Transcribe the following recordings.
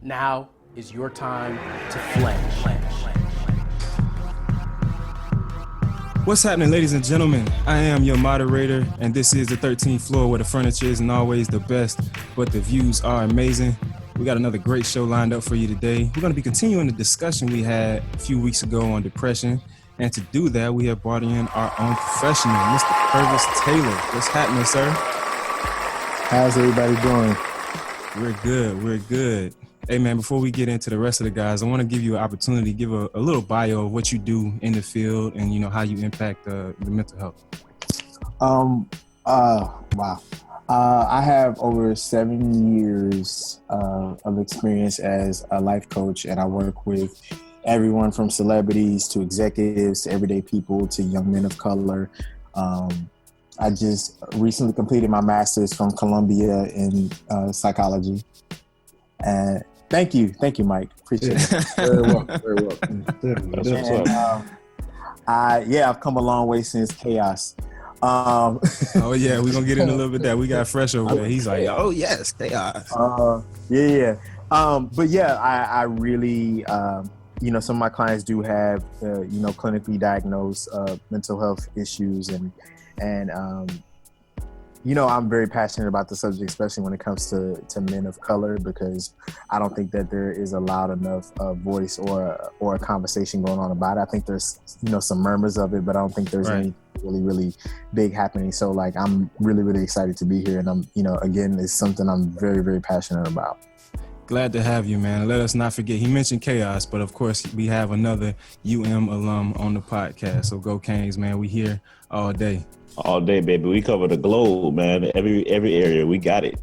Now is your time to flank. What's happening, ladies and gentlemen? I am your moderator, and this is the 13th floor where the furniture isn't always the best, but the views are amazing. We got another great show lined up for you today. We're going to be continuing the discussion we had a few weeks ago on depression, and to do that, we have brought in our own professional, Mr. Pervis Taylor. What's happening, sir? How's everybody doing? We're good. Hey, man, before we get into the rest of the guys, I want to give you an opportunity to give a little bio of what you do in the field and, you know, how you impact the mental health. Wow. I have over 7 years of experience as a life coach, and I work with everyone from celebrities to executives to everyday people to young men of color. I just recently completed my master's from Columbia in psychology. And thank you, Mike. Appreciate it. Very welcome. That's what's up. I've come a long way since chaos. Oh yeah, we're gonna get in a little bit of that. We got Fresh over there. He's like, oh yes, chaos. But yeah, I really, some of my clients do have, clinically diagnosed mental health issues, and I'm very passionate about the subject, especially when it comes to men of color, because I don't think that there is a loud enough voice or a conversation going on about it. I think there's, some murmurs of it, but I don't think there's any really, really big happening. So like, I'm really, really excited to be here. And I'm, again, it's something I'm very, very passionate about. Glad to have you, man. Let us not forget, he mentioned chaos, but of course we have another alum on the podcast. So go Canes, man. We here all day. All day, baby. We cover the globe, man. Every area, we got it.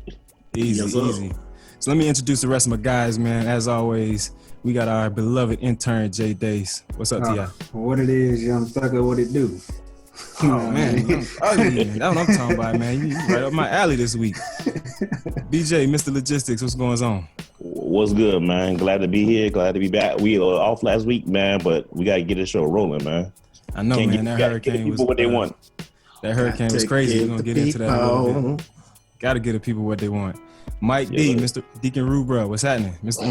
Easy. So let me introduce the rest of my guys, man. As always, we got our beloved intern, Jay Dace. What's up, T.I.? What it is, young thugger, what it do? Oh, man. That's what I'm talking about, man. You right up my alley this week. BJ, Mr. Logistics, what's going on? What's good, man? Glad to be here. Glad to be back. We were off last week, man, but we got to get this show rolling, man. I know, man. That hurricane was what they want. That hurricane was crazy. We're going to get into that a little bit. Got to give the people what they want. Mike D, Mr. Deacon Rubra, what's happening? Mr.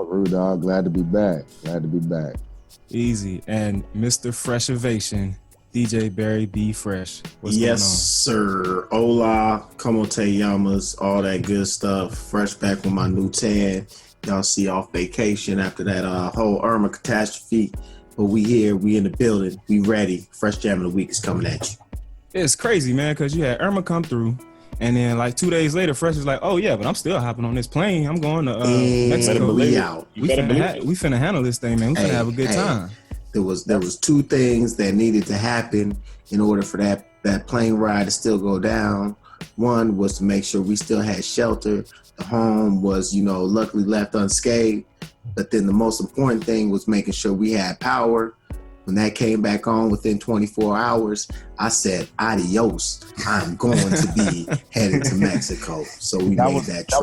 Rude dog. Glad to be back. Easy. And Mr. Freshovation, DJ Barry B. Fresh. What's going on? Yes, sir. Hola, como te llamas, all that good stuff. Fresh back with my new tan. Y'all see off vacation after that whole Irma catastrophe. But we here, we in the building, we ready. Fresh Jam of the Week is coming at you. It's crazy, man, because you had Irma come through, and then like 2 days later, Fresh is like, oh yeah, but I'm still hopping on this plane. I'm going to Mexico. We out. We finna handle this thing, man. We finna have a good time. There was two things that needed to happen in order for that plane ride to still go down. One was to make sure we still had shelter. The home was, luckily left unscathed. But then the most important thing was making sure we had power. When that came back on within 24 hours, I said, adios. I'm going to be headed to Mexico. So we made that trip.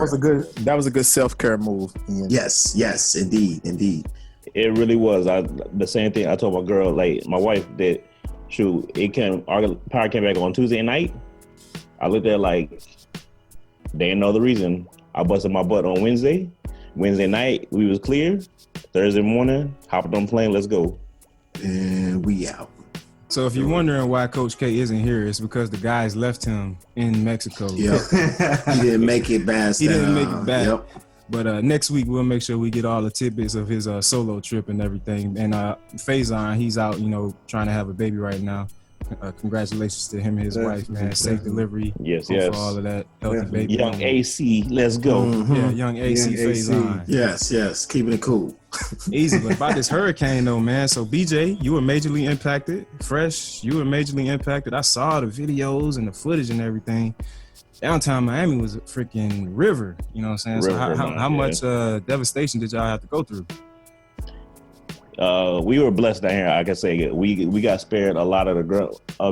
That was a good self-care move. Ian. Yes, indeed. It really was. The same thing I told my girl, like my wife, that our power came back on Tuesday night. I looked at it like, they ain't know the reason. I busted my butt on Wednesday. Wednesday night, we was clear. Thursday morning, hopped on the plane, let's go. And we out. So if you're wondering why Coach K isn't here, it's because the guys left him in Mexico. Yep. He didn't make it back. He didn't make it back. Yep. But next week, we'll make sure we get all the tidbits of his solo trip and everything. And Faison, he's out, trying to have a baby right now. Congratulations to him and his wife, man. Safe delivery. Yes. For all of that. Healthy baby. Young AC, let's go. Mm-hmm. Yeah, young AC Faison. Yes. Keeping it cool. Easy. But about this hurricane, though, man. So, BJ, you were majorly impacted. Fresh, you were majorly impacted. I saw the videos and the footage and everything. Downtown Miami was a freaking river. You know what I'm saying? River, so how much devastation did y'all have to go through? We were blessed down here. I can say we got spared a lot of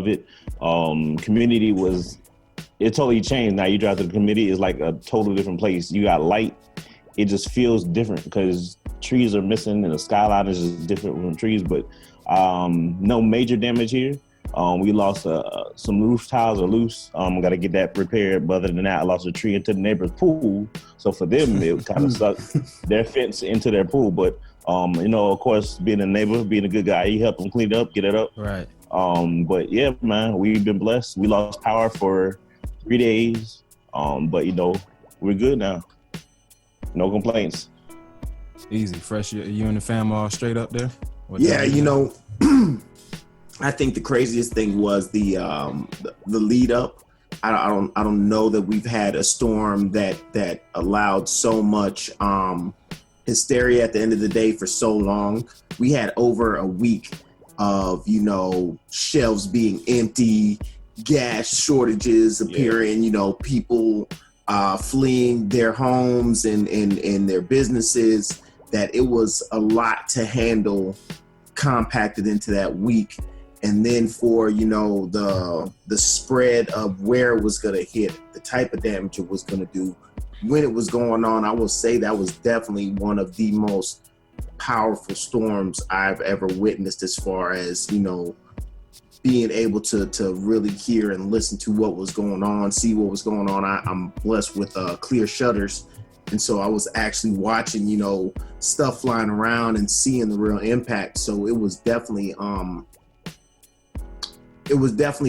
it. Community it totally changed. Now you drive to the community, it's like a totally different place. You got light. It just feels different because trees are missing and the skyline is just different from trees. But no major damage here. We lost some roof tiles are loose. Got to get that repaired. But other than that, I lost a tree into the neighbor's pool. So for them, it kind of sucked their fence into their pool. But of course, being a neighbor, being a good guy, he helped them clean it up, get it up. Right. But yeah, man, we've been blessed. We lost power for 3 days. But we're good now. No complaints. Easy, fresh. You and the fam all straight up there? Yeah, I think the craziest thing was the lead up. I don't know that we've had a storm that allowed so much hysteria at the end of the day for so long. We had over a week of shelves being empty, gas shortages appearing, people fleeing their homes and their businesses, that it was a lot to handle compacted into that week. And then for, the spread of where it was going to hit, the type of damage it was going to do, when it was going on, I will say that was definitely one of the most powerful storms I've ever witnessed, as far as, being able to really hear and listen to what was going on, see what was going on. I'm blessed with clear shutters. And so I was actually watching, stuff flying around and seeing the real impact. So it was definitely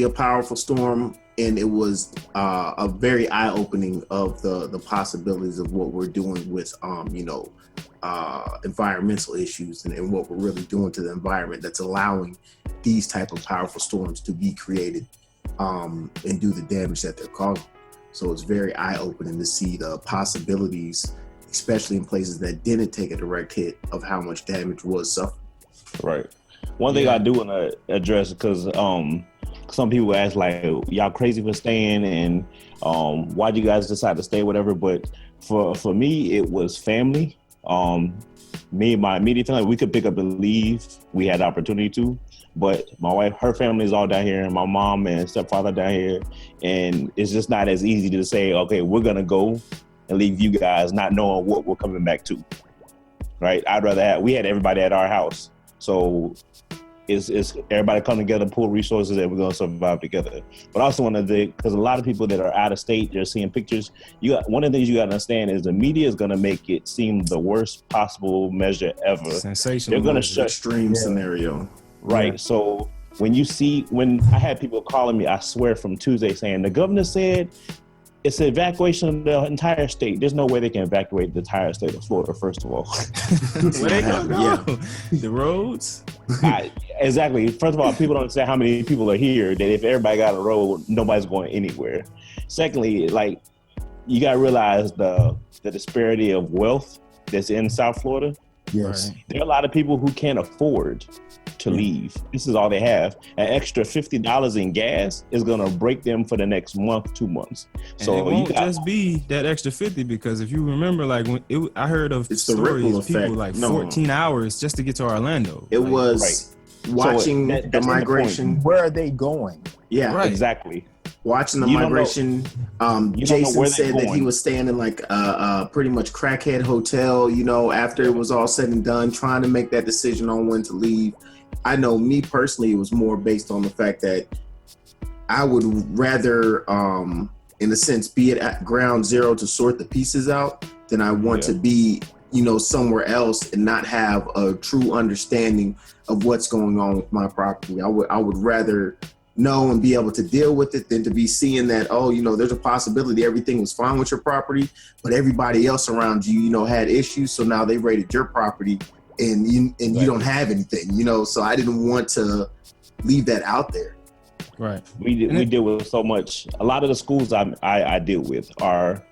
a powerful storm, and it was a very eye-opening of the possibilities of what we're doing with environmental issues and what we're really doing to the environment that's allowing these type of powerful storms to be created and do the damage that they're causing. So it's very eye-opening to see the possibilities, especially in places that didn't take a direct hit, of how much damage was suffered. Right. One thing I do want to address, because some people ask, like, y'all crazy for staying, and why'd you guys decide to stay, whatever. But for me, it was family. Me and my immediate family, we could pick up and leave. We had the opportunity to. But my wife, her family is all down here, and my mom and stepfather down here. And it's just not as easy to say, okay, we're going to go and leave you guys not knowing what we're coming back to. Right? I'd rather we had everybody at our house. So it's everybody come together, pool resources, and we're going to survive together. But I also want to, because a lot of people that are out of state, they're seeing pictures. One of the things you got to understand is the media is going to make it seem the worst possible measure ever. Sensational. They're going to shut extreme scenario. Right. Yeah. So when I had people calling me, I swear, from Tuesday saying the governor said it's an evacuation of the entire state. There's no way they can evacuate the entire state of Florida, first of all. Where they gonna go? The roads? Exactly. First of all, people don't understand how many people are here, that if everybody got a road, nobody's going anywhere. Secondly, like, you got to realize the disparity of wealth that's in South Florida. Yes. Right. There are a lot of people who can't afford to leave. This is all they have. An extra $50 in gas is going to break them for the next month, 2 months. And So it won't just be that extra 50, because if you remember, like, I heard of It's the stories ripple of people effect. like No. 14 hours just to get to Orlando. It Like, was watching So the that's migration. Where are they going? Yeah, Right. Exactly. watching the You don't know- migration. you don't know Jason where said they're that he going. was staying in like a pretty much crackhead hotel, after it was all said and done, trying to make that decision on when to leave. I know me personally, it was more based on the fact that I would rather, in a sense, be at ground zero to sort the pieces out than I want to be, somewhere else and not have a true understanding of what's going on with my property. I would rather know and be able to deal with it than to be seeing that, there's a possibility everything was fine with your property, but everybody else around you, had issues. So now they raided your property and you don't have anything, so I didn't want to leave that out there. Right. We deal with so much. A lot of the schools I deal with are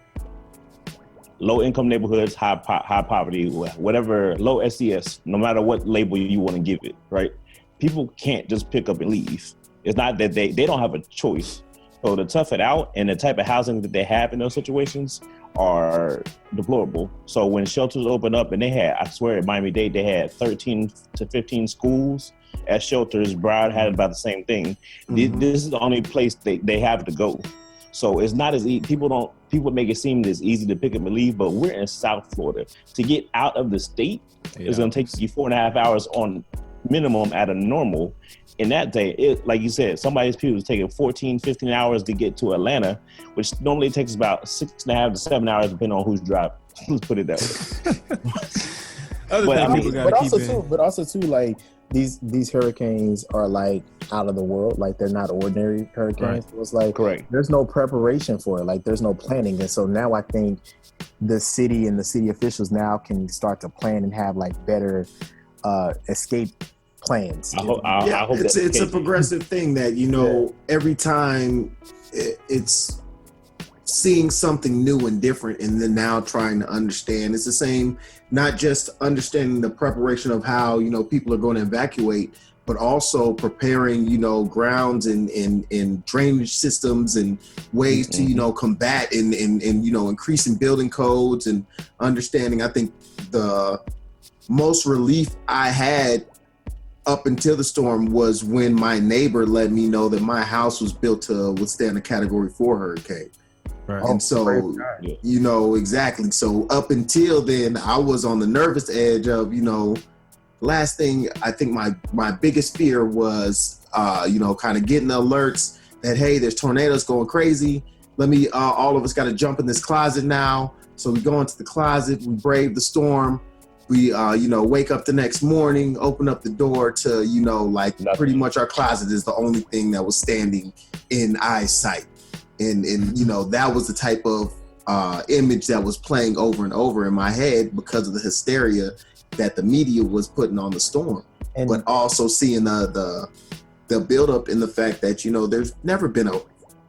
low income neighborhoods, high poverty, whatever, low SES, no matter what label you want to give it, right? People can't just pick up and leave. It's not that they don't have a choice. So to tough it out, and the type of housing that they have in those situations are deplorable. So when shelters open up, and I swear at Miami-Dade, they had 13 to 15 schools at shelters. Broward had about the same thing. Mm-hmm. This is the only place they have to go. So it's not as easy. People make it seem as easy to pick up and leave, but we're in South Florida. To get out of the state, it's going to take you 4.5 hours on minimum at a normal. in that day, it, like you said, somebody's people was taking 14, 15 hours to get to Atlanta, which normally takes about 6.5 to 7 hours, depending on who's driving. Let's put it that way. Other But I thing mean, people got to keep in. But also too, like these hurricanes are like out of the world. Like they're not ordinary hurricanes. Right. So it's like Correct. there's no preparation for it. Like there's no planning. And so now I think the city and the city officials now can start to plan and have like better escape plans. I hope it's a progressive thing that, you know, every time it's seeing something new and different, and then now trying to understand. It's the same, not just understanding the preparation of how, you know, people are going to evacuate, but also preparing, you know, grounds and drainage systems and ways to, you know, combat and you know, increasing building codes and understanding. I think the most relief I had up until the storm was when my neighbor let me know that my house was built to withstand a Category 4 hurricane. Right. And so, you know, exactly. So up until then, I was on the nervous edge of, you know, last thing, I think my biggest fear was, you know, kind of getting the alerts that, hey, there's tornadoes going crazy. Let me, all of us got to jump in this closet now. So we go into the closet, we brave the storm. We, you know, wake up the next morning, open up the door to, you know, like pretty much our closet is the only thing that was standing in eyesight. And you know, that was the type of image that was playing over and over in my head because of the hysteria that the media was putting on the storm. And, but also seeing the buildup in the fact that, you know, there's never been a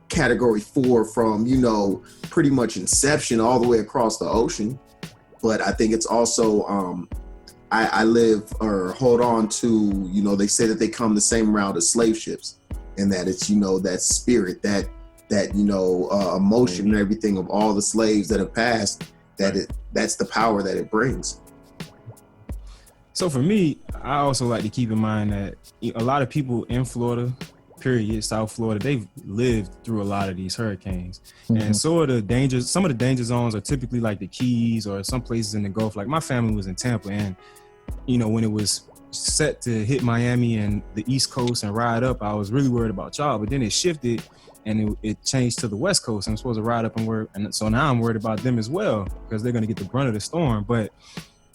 Category 4 from, you know, pretty much inception all the way across the ocean. But I think it's also, I live or hold on to, you know, they say that they come the same route as slave ships, and that it's, you know, that spirit, that you know, emotion and everything of all the slaves that have passed, that's the power that it brings. So for me, I also like to keep in mind that a lot of people in Florida, period, South Florida, they've lived through a lot of these hurricanes. And some of the danger zones are typically like the Keys or some places in the Gulf. Like my family was in Tampa, and, you know, when it was set to hit Miami and the East Coast and ride up, I was really worried about y'all, but then it shifted and it changed to the West Coast. I'm supposed to ride up and work. And so now I'm worried about them as well because they're going to get the brunt of the storm. But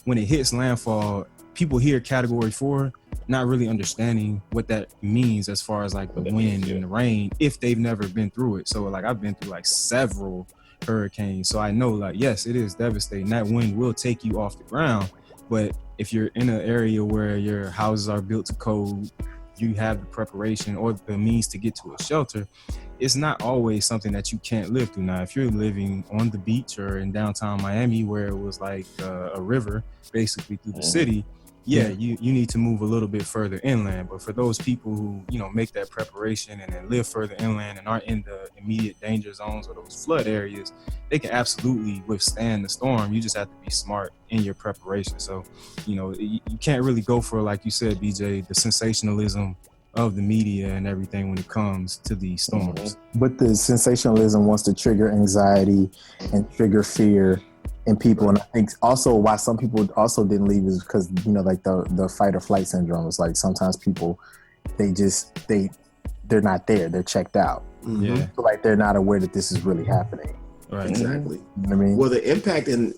when it hits landfall, people hear Category 4, not really understanding what that means as far as like the wind and the rain, if they've never been through it. So like I've been through like several hurricanes. So I know like, yes, it is devastating. That wind will take you off the ground. But if you're in an area where your houses are built to code, you have the preparation or the means to get to a shelter, it's not always something that you can't live through. Now, if you're living on the beach or in downtown Miami where it was like a river basically through the city, you need to move a little bit further inland. But for those people who, you know, make that preparation and then live further inland and aren't in the immediate danger zones or those flood areas, they can absolutely withstand the storm. You just have to be smart in your preparation. So, you know, you can't really go for, like you said, BJ, the sensationalism of the media and everything when it comes to these storms. But the sensationalism wants to trigger anxiety and trigger fear in people. And I think also why some people also didn't leave is because, you know, like the fight or flight syndrome is like sometimes people, they're not there. They're checked out. Yeah. So like they're not aware that this is really happening. Right. Exactly. You know what I mean? Well, the impact, and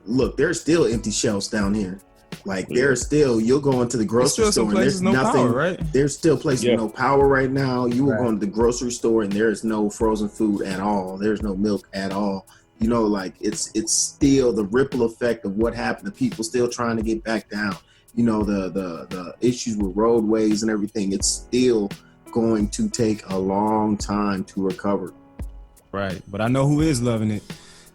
look, there's still empty shelves down here. Like there's still, you'll go into the grocery store and there's no nothing. power, right? There's still places with no power right now. You will go into the grocery store and there's no frozen food at all. There's no milk at all. You know, like it's still the ripple effect of what happened to people still trying to get back down. You know, the issues with roadways and everything. It's still going to take a long time to recover. Right. But I know who is loving it.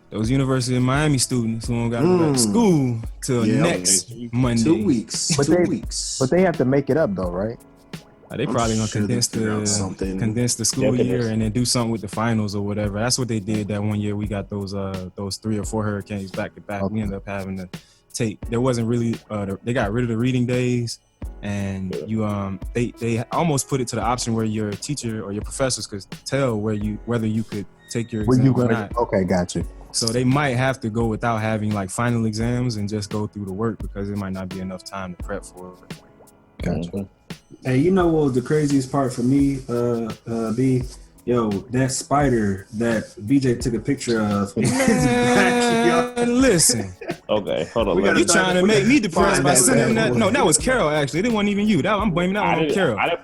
Those University of Miami students who don't got to go back to school till next Monday. 2 weeks. But 2 weeks. But they have to make it up though, right? They probably gonna condense the school year and then do something with the finals or whatever. That's what they did that one year. We got those 3 or 4 hurricanes back to back. We ended up having to take. There wasn't really. They got rid of the reading days, and they almost put it to the option where your teacher or your professors could tell whether you could take your exam or not. Okay, got you. So they might have to go without having like final exams and just go through the work because it might not be enough time to prep for it. Gotcha. Hey, you know what was the craziest part for me, B? Yo, that spider that BJ took a picture of in his backyard. Man, listen. Okay, hold on. We gotta You trying to make me depressed Find by that sending bad that? boy. No, that was Carol. Actually, it wasn't even you. I'm blaming that one on Carol. I didn't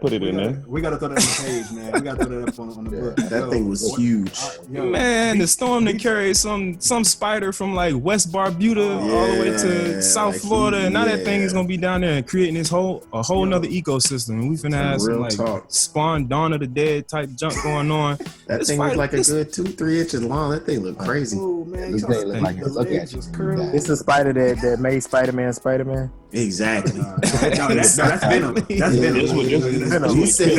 put it in there. We gotta throw that on the page, man. We gotta throw that up on the book. That thing was huge. Man, the storm that carried some spider from like West Barbuda all the way to Yeah, South like Florida, and now that yeah. thing is gonna be down there and creating a whole nother ecosystem. And we finna have some real like talk. Spawn Dawn of the Dead type junk going on. That This thing was spider- like a this- good 2-3 inches long. That thing looked crazy. Oh man, This y'all thing look like the it's looking legs at was you. curling. It's the spider that made Spider-Man. Exactly. No, that's Venom. That's Venom. This one- You said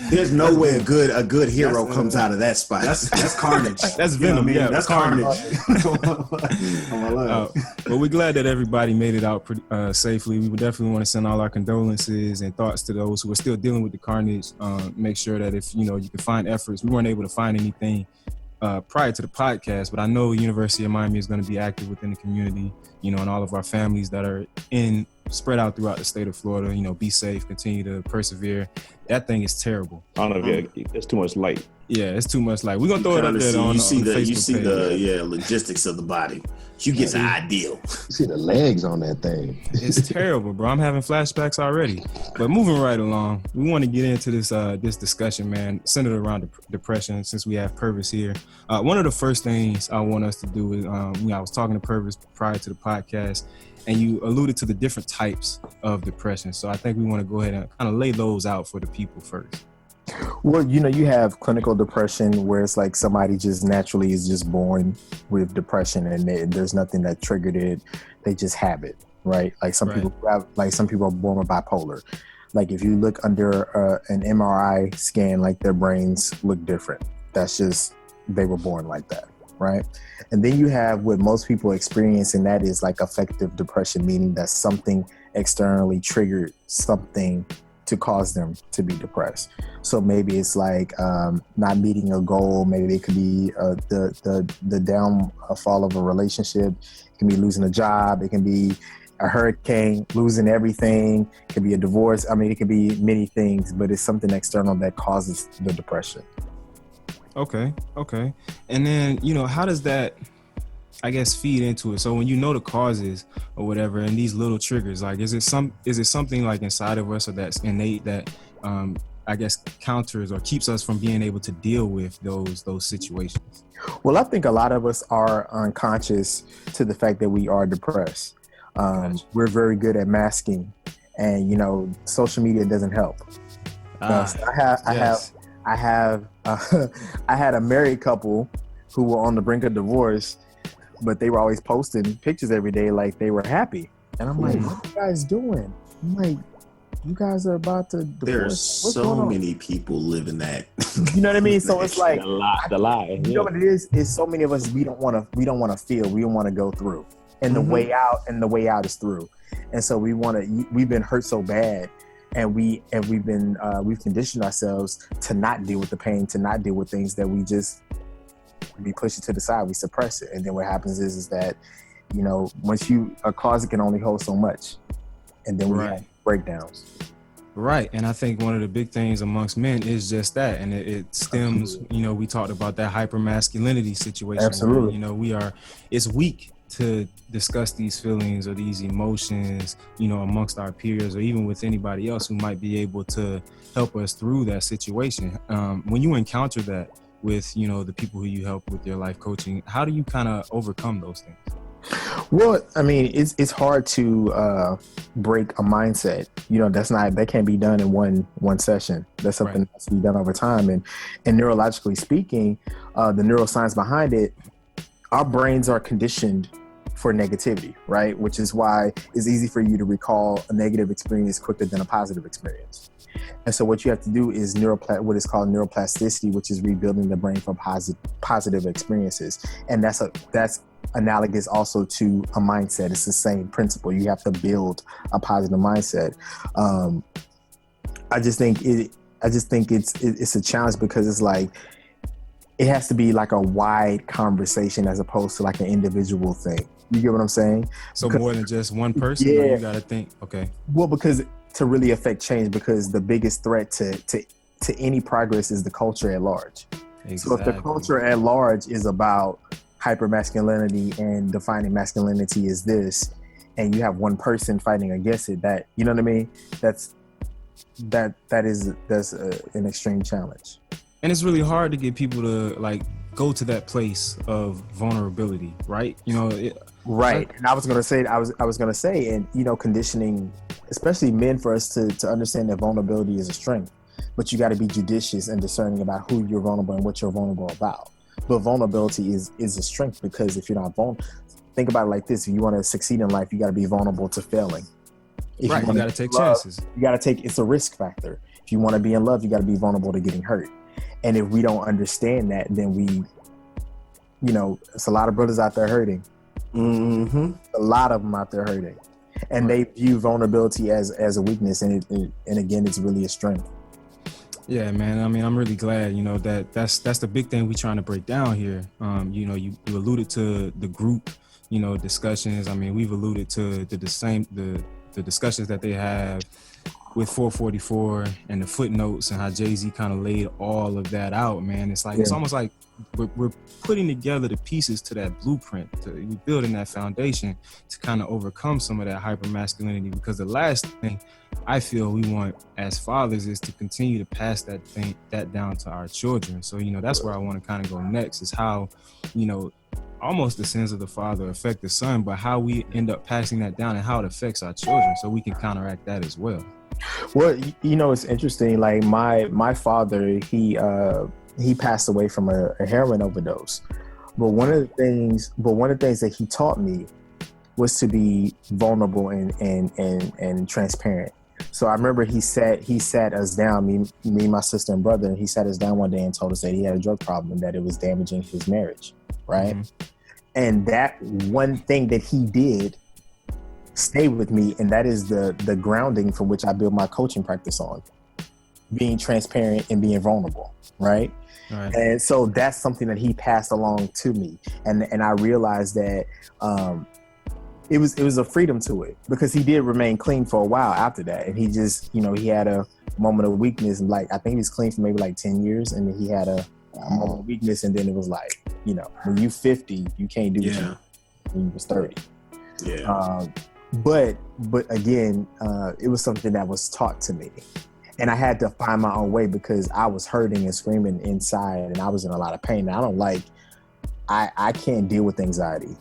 there's no way a good hero comes out of that spot. That's Carnage. That's You know what Venom, yeah. That's Carnage. On my left. But we're glad that everybody made it out safely. We would definitely want to send all our condolences and thoughts to those who are still dealing with the carnage. Make sure that if you can find efforts. We weren't able to find anything prior to the podcast, but I know University of Miami is going to be active within the community, and all of our families that are spread out throughout the state of Florida. Be safe, continue to persevere. That thing is terrible. I don't know if it's too much light. Yeah, it's too much light. We're gonna throw it up there on the Facebook you see page. the logistics of the body. You get the ideal. You see the legs on that thing. It's terrible, bro. I'm having flashbacks already. But moving right along, we want to get into this discussion, man, centered around depression. Since we have Pervis here, one of the first things I want us to do is, I was talking to Pervis prior to the podcast, and you alluded to the different types of depression. So I think we want to go ahead and kind of lay those out for the people first. Well, you have clinical depression where it's like somebody just naturally is just born with depression and there's nothing that triggered it. They just have it, right? Like some people are born with bipolar. Like if you look under an MRI scan, like their brains look different. That's just, they were born like that, right? And then you have what most people experience, and that is like affective depression, meaning that something externally triggered something to cause them to be depressed. So maybe it's like not meeting a goal. Maybe it could be the downfall of a relationship. It can be losing a job. It can be a hurricane, losing everything. It can be a divorce. I mean, it can be many things, but it's something external that causes the depression. Okay. And then, how does that, I guess, feed into it? So when the causes or whatever, and these little triggers, like, is it something like inside of us or that's innate that, I guess, counters or keeps us from being able to deal with those situations? Well, I think a lot of us are unconscious to the fact that we are depressed. We're very good at masking, and social media doesn't help. I had a married couple who were on the brink of divorce, but they were always posting pictures every day like they were happy. And I'm like, what are you guys doing? I'm like, you guys are about to divorce. There's so many people living that. You know what I mean? So it's like the lie. You know what it is? Is so many of us we don't want to feel, we don't want to go through. And the way out is through. And so we've been hurt so bad, and we've conditioned ourselves to not deal with the pain, to not deal with things, that we push it to the side, we suppress it. And then what happens is that, once a closet can only hold so much, and then we have breakdowns. Right. And I think one of the big things amongst men is just that. And it stems, we talked about that hypermasculinity situation. Absolutely. Where, it's weak to discuss these feelings or these emotions, amongst our peers or even with anybody else who might be able to help us through that situation. When you encounter that with, the people who you help with your life coaching, how do you kind of overcome those things? Well, I mean, it's hard to break a mindset. That can't be done in one session. That's something that has to be done over time. And neurologically speaking, the neuroscience behind it, our brains are conditioned for negativity, right? Which is why it's easy for you to recall a negative experience quicker than a positive experience. And so what you have to do is what is called neuroplasticity, which is rebuilding the brain for positive experiences. And that's analogous also to a mindset. It's the same principle. You have to build a positive mindset. I just think it's a challenge because it's like, it has to be like a wide conversation as opposed to like an individual thing. You get what I'm saying? So more than just one person? Yeah. You got to think, okay. Well, because to really affect change, because the biggest threat to any progress is the culture at large. Exactly. So if the culture at large is about hypermasculinity and defining masculinity as this, and you have one person fighting against it, that, you know what I mean? That's an extreme challenge. And it's really hard to get people to like go to that place of vulnerability, right? You know, right. And I was gonna say, and you know, conditioning, especially men, for us to understand that vulnerability is a strength, but you got to be judicious and discerning about who you're vulnerable and what you're vulnerable about. But vulnerability is a strength, because if you're not vulnerable, think about it like this: if you want to succeed in life, you got to be vulnerable to failing. If right, you got to take chances. You got to take. It's a risk factor. If you want to be in love, you got to be vulnerable to getting hurt. And if we don't understand that, then you know, it's a lot of brothers out there hurting. Mm-hmm. A lot of them out there hurting, and they view vulnerability as a weakness, and again, it's really a strength. Yeah, man. I mean, I'm really glad, you know, that's the big thing we're trying to break down here. You know, you alluded to the group, you know, discussions. I mean, we've alluded to the discussions that they have with 444 and the footnotes, and how Jay-Z kind of laid all of that out, man. It's like, it's almost like we're putting together the pieces to that blueprint. We're building that foundation to kind of overcome some of that hypermasculinity, because the last thing I feel we want as fathers is to continue to pass that down to our children. So, you know, that's where I want to kind of go next, is how, you know, almost the sins of the father affect the son, but how we end up passing that down and how it affects our children, so we can counteract that as well. Well, you know, it's interesting. Like my father, he passed away from a heroin overdose. But one of the things that he taught me was to be vulnerable and transparent. So I remember he sat us down, me, my sister and brother, and he sat us down one day and told us that he had a drug problem and that it was damaging his marriage, right? Mm-hmm. And that one thing that he did stayed with me, and that is the grounding from which I build my coaching practice on: being transparent and being vulnerable, right? Right. And so that's something that he passed along to me, and I realized that it was a freedom to it, because he did remain clean for a while after that, and he just, you know, he had a moment of weakness, and like I think he was clean for maybe like 10 years, and then he had a moment of weakness, and then it was like, you know, when you 50, you can't do what you did when you was 30. Yeah. But again, it was something that was taught to me, and I had to find my own way, because I was hurting and screaming inside, and I was in a lot of pain. And I can't deal with anxiety,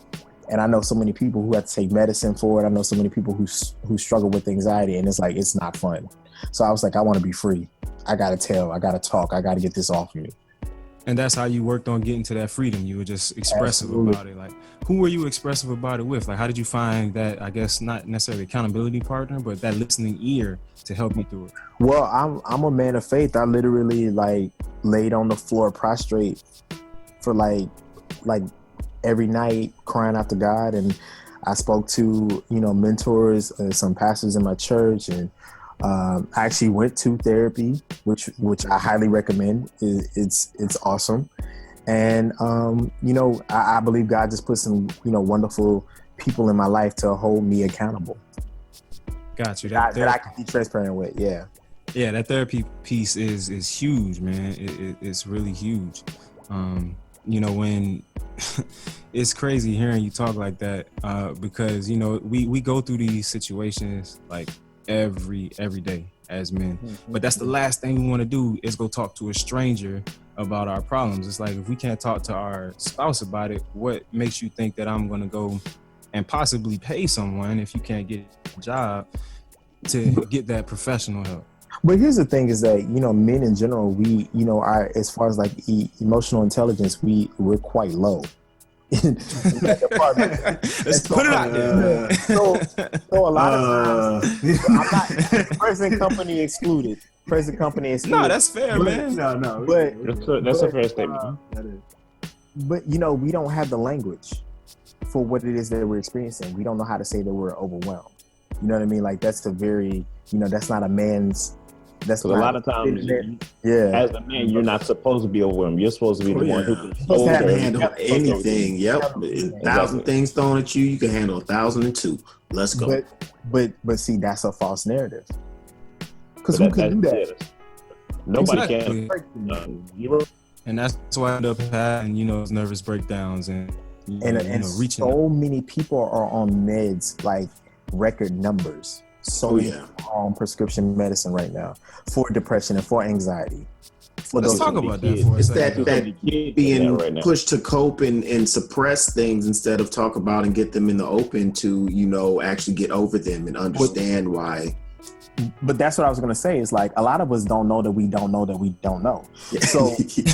and I know so many people who have to take medicine for it. I know so many people who struggle with anxiety, and it's like, it's not fun. So I was like, I want to be free. I gotta talk. I gotta get this off of me. And that's how you worked on getting to that freedom. You were just expressive about it. Like, who were you expressive about it with? Like, how did you find that, I guess, not necessarily accountability partner, but that listening ear to help you through it? Well, I'm a man of faith. I literally like laid on the floor prostrate for like every night, crying out to God. And I spoke to, you know, mentors, some pastors in my church, and I actually went to therapy, which I highly recommend. It's awesome. And, you know, I believe God just put some, you know, wonderful people in my life to hold me accountable. Got you. That I can be transparent with. Yeah. Yeah. That therapy piece is huge, man. It's really huge. You know, when it's crazy hearing you talk like that, because, you know, we go through these situations like every day as men, but that's the last thing we want to do is go talk to a stranger about our problems. It's like, if we can't talk to our spouse about it, what makes you think that I'm going to go and possibly pay someone, if you can't get a job, to get that professional help? But here's the thing, is that, you know, men in general, we, you know, as far as like emotional intelligence, we're quite low. Let's put it out there. So a lot of times, I'm not, present company excluded. No, that's fair, man. No. But that's a fair statement. But, you know, we don't have the language for what it is that we're experiencing. We don't know how to say that we're overwhelmed. You know what I mean? Like, that's that's not a man's. That's a lot of times, as a man, you're not supposed to be overwhelmed. You're supposed to be the one who can handle anything. Yep, 1,000 things thrown at you, you can handle 1,002. Let's go. But see, that's a false narrative. Because who can do that? Nobody Exactly. can. And that's why I end up having, nervous breakdowns and reaching so many people are on meds, like record numbers. So many people are on prescription medicine right now for depression and for anxiety. Let's talk about that for a It's second. that being pushed to cope and suppress things instead of talk about and get them in the open to, actually get over them and understand why. But that's what I was going to say. Is like a lot of us don't know that we don't know that we don't know. So, you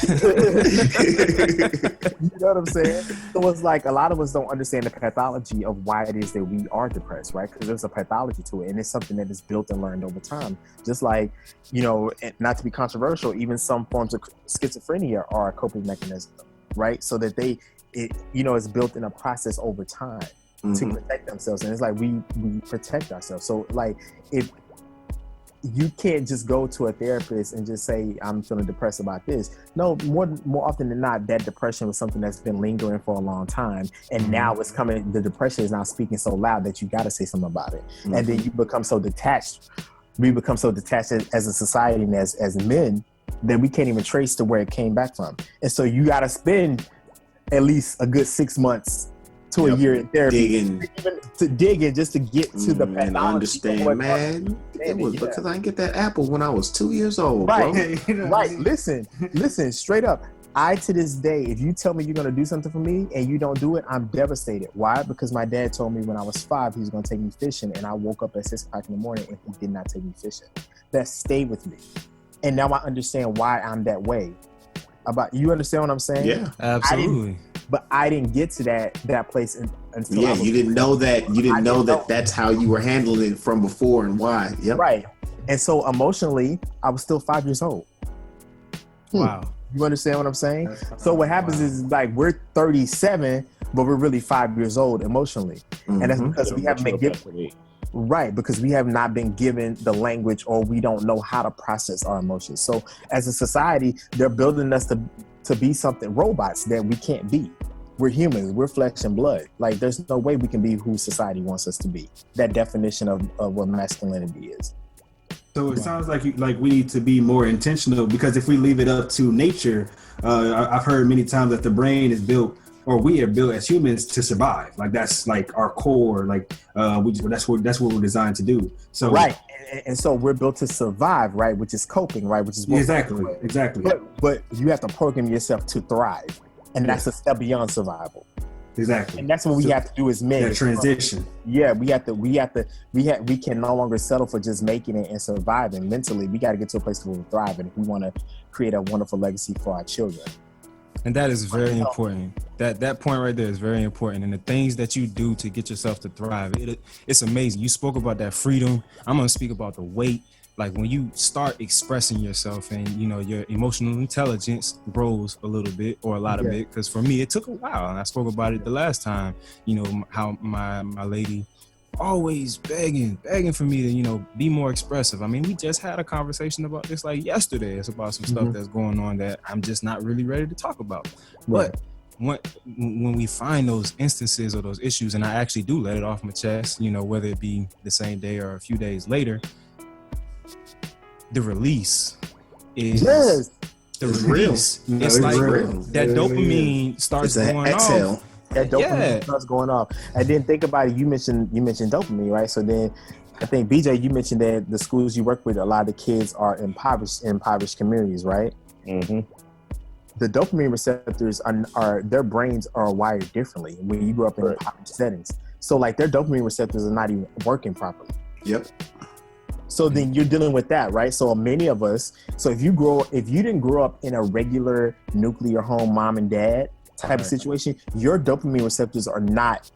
know what I'm saying? So it's like a lot of us don't understand the pathology of why it is that we are depressed, right? Because there's a pathology to it, and it's something that is built and learned over time. Just like, not to be controversial, even some forms of schizophrenia are a coping mechanism, right? So that it's built in a process over time to protect themselves, and it's like we protect ourselves. So like if you can't just go to a therapist and just say, I'm feeling depressed about this. No, more often than not, that depression was something that's been lingering for a long time. And now it's coming, the depression is now speaking so loud that you got to say something about it. And then you become so detached. We become so detached as a society and as men that we can't even trace to where it came back from. And so you got to spend at least a good 6 months to a year in therapy to dig in just to get to the pathology. And understand, man. It was because I didn't get that apple when I was 2 years old, right, bro. Right. Listen, straight up. I, to this day, if you tell me you're going to do something for me and you don't do it, I'm devastated. Why? Because my dad told me when I was 5, he was going to take me fishing, and I woke up at 6 o'clock in the morning and he did not take me fishing. That stayed with me. And now I understand why I'm that way. You understand what I'm saying? Yeah, absolutely. But I didn't get to that place until you didn't know that. You didn't know that that's how you were handling it from before and why. Yep. Right. And so emotionally, I was still 5 years old. Wow. You understand what I'm saying? So what happens is like we're 37, but we're really 5 years old emotionally. And that's because we haven't been given. Right, because we have not been given the language, or we don't know how to process our emotions. So as a society, they're building us to be something, robots that we can't be. We're humans, we're flesh and blood. Like there's no way we can be who society wants us to be. That definition of what masculinity is. So it sounds like we need to be more intentional, because if we leave it up to nature, I've heard many times that the brain is built, or we are built as humans to survive. Like that's like our core. Like that's what we're designed to do. So right, and so we're built to survive, right? Which is coping, right? Which is exactly. But you have to program yourself to thrive, and that's a step beyond survival. Exactly. And that's what we have to do as men. That transition. Yeah, we can no longer settle for just making it and surviving. Mentally, we got to get to a place where we thrive, and if we want to create a wonderful legacy for our children. And that is very important. That point right there is very important. And the things that you do to get yourself to thrive, it's amazing. You spoke about that freedom. I'm going to speak about the weight. Like when you start expressing yourself and, your emotional intelligence grows a little bit or a lot of it. Because for me, it took a while. And I spoke about it the last time, how my lady always begging for me to, be more expressive. I mean, we just had a conversation about this like yesterday. It's about some stuff that's going on that I'm just not really ready to talk about. But when we find those instances or those issues, and I actually do let it off my chest, whether it be the same day or a few days later, the release is the release. It's like that dopamine starts going off. That dopamine starts going off. And then think about it. You mentioned dopamine, right? So then I think BJ, you mentioned that the schools you work with, a lot of the kids are impoverished communities, right? Mm-hmm. The dopamine receptors are their brains are wired differently when you grow up in impoverished settings. So like their dopamine receptors are not even working properly. Yep. So then you're dealing with that, right? So many of us, if you didn't grow up in a regular nuclear home, mom and dad type of situation, your dopamine receptors are not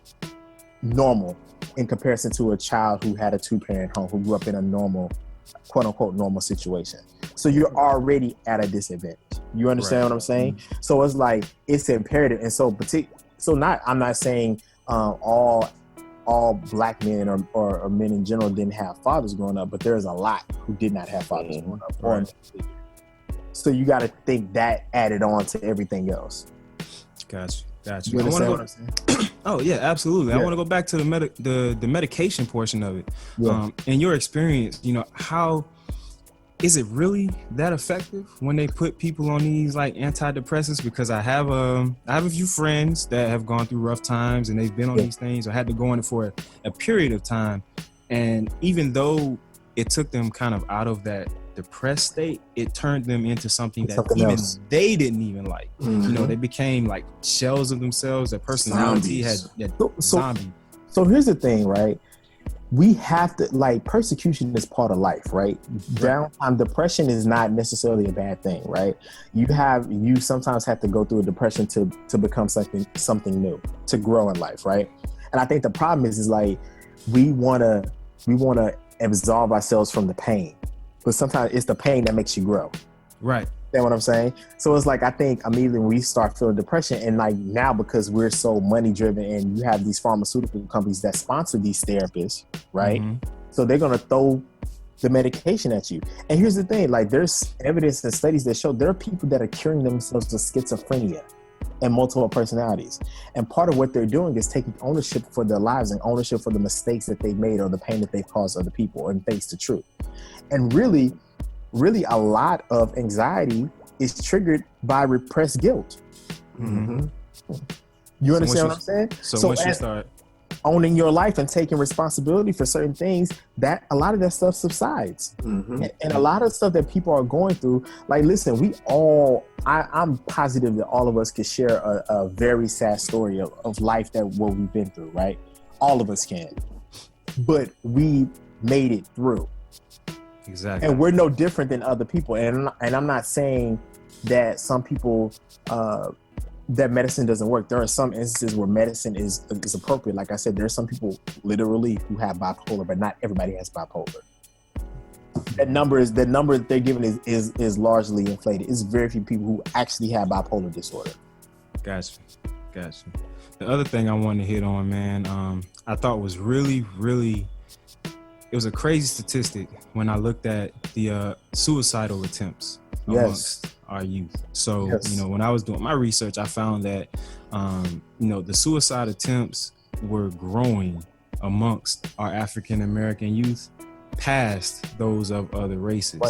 normal in comparison to a child who had a 2-parent home, who grew up in a normal, quote unquote, normal situation. So you're already at a disadvantage. You understand what I'm saying? Mm-hmm. So it's like, it's imperative. And so I'm not saying all black men or men in general didn't have fathers growing up, but there's a lot who did not have fathers growing up. Right. So you got to think that added on to everything else. Gotcha. You understand what I'm saying? Oh yeah, absolutely. Yeah. I want to go back to the medication portion of it. Yeah. In your experience, how is it really that effective when they put people on these like antidepressants? Because I have a few friends that have gone through rough times and they've been on these things or had to go on it for a period of time. And even though it took them kind of out of that depressed state, it turned them into something that they didn't even like. You know, they became like shells of themselves. Their personality zombie. So here's the thing, right? We have to, like, persecution is part of life, right? Downtime, depression is not necessarily a bad thing, right? You sometimes have to go through a depression to become something new, to grow in life, right? And I think the problem is like we wanna absolve ourselves from the pain, but sometimes it's the pain that makes you grow. Right. You know what I'm saying? So it's like, I think immediately when we start feeling depression, and like now because we're so money driven and you have these pharmaceutical companies that sponsor these therapists, right? So they're going to throw the medication at you. And here's the thing, like there's evidence and studies that show there are people that are curing themselves of schizophrenia and multiple personalities. And part of what they're doing is taking ownership for their lives and ownership for the mistakes that they've made or the pain that they've caused other people and face the truth. And really a lot of anxiety is triggered by repressed guilt. You understand what I'm saying? So once you start owning your life and taking responsibility for certain things, that a lot of that stuff subsides. And a lot of stuff that people are going through, like, listen, I'm positive that all of us could share a very sad story of life that what we've been through, right? All of us can. But we made it through. Exactly. And we're no different than other people. And I'm not saying that some people, that medicine doesn't work. There are some instances where medicine is appropriate. Like I said, there are some people literally who have bipolar, but not everybody has bipolar. The number that they're giving is largely inflated. It's very few people who actually have bipolar disorder. Gotcha. The other thing I wanted to hit on, man, I thought was really, really, it was a crazy statistic when I looked at the suicidal attempts amongst our youth. So, you know, when I was doing my research, I found that, you know, the suicide attempts were growing amongst our African-American youth past those of other races.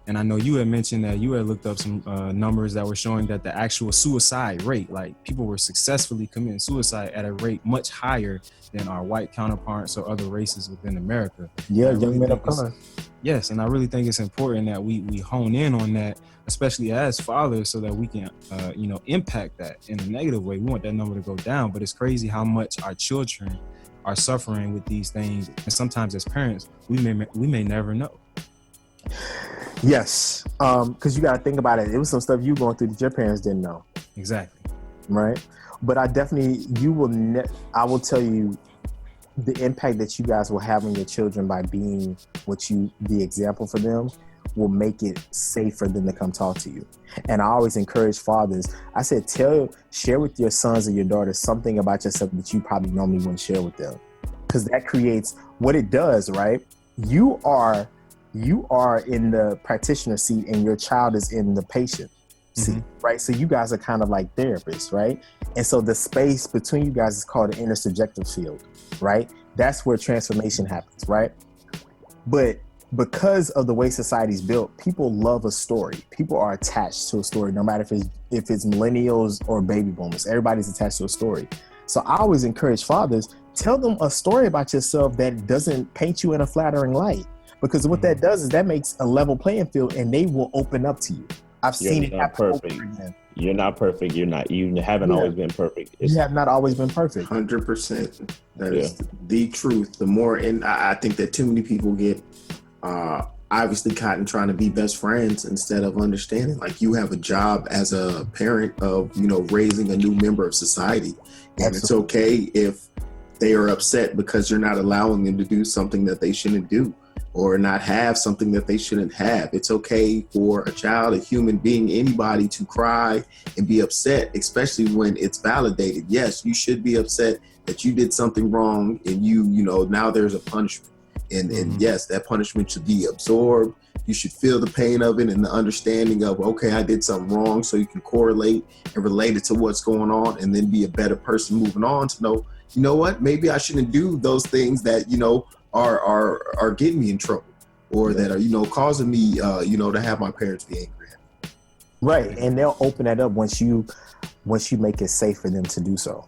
And I know you had mentioned that you had looked up some numbers that were showing that the actual suicide rate, like people were successfully committing suicide at a rate much higher than our white counterparts or other races within America. Young men of color. Yes, and I really think it's important that we hone in on that, especially as fathers, so that we can, you know, impact that in a negative way. We want that number to go down, but it's crazy how much our children are suffering with these things, and sometimes as parents, we may never know. Yes, because you got to think about it. It was some stuff you going through that your parents didn't know. Exactly. Right. But I definitely, I will tell you the impact that you guys will have on your children by being the example for them will make it safe for them to come talk to you. And I always encourage fathers. I said, share with your sons and your daughters something about yourself that you probably normally wouldn't share with them. Because that creates what it does, right? You are in the practitioner seat and your child is in the patient seat, right? So you guys are kind of like therapists, right? And so the space between you guys is called the intersubjective field, right? That's where transformation happens, right? But because of the way society's built, people love a story. People are attached to a story, no matter if it's millennials or baby boomers. Everybody's attached to a story. So I always encourage fathers, tell them a story about yourself that doesn't paint you in a flattering light. Because what that does is that makes a level playing field and they will open up to you. I've seen it happen over again. You're not perfect. You haven't always been perfect. You have not always been perfect. 100%. That is the truth. The more, and I think that too many people get obviously caught in trying to be best friends instead of understanding, like, you have a job as a parent of, you know, raising a new member of society. And it's okay if they are upset because you're not allowing them to do something that they shouldn't do, or not have something that they shouldn't have. It's okay for a child, a human being, anybody to cry and be upset, especially when it's validated. Yes, you should be upset that you did something wrong and you know, now there's a punishment. And yes, that punishment should be absorbed. You should feel the pain of it and the understanding of, okay, I did something wrong, so you can correlate and relate it to what's going on and then be a better person moving on to know, you know what, maybe I shouldn't do those things that, you know, are getting me in trouble. or that are causing me to have my parents be angry. Right, and they'll open that up once you make it safe for them to do so.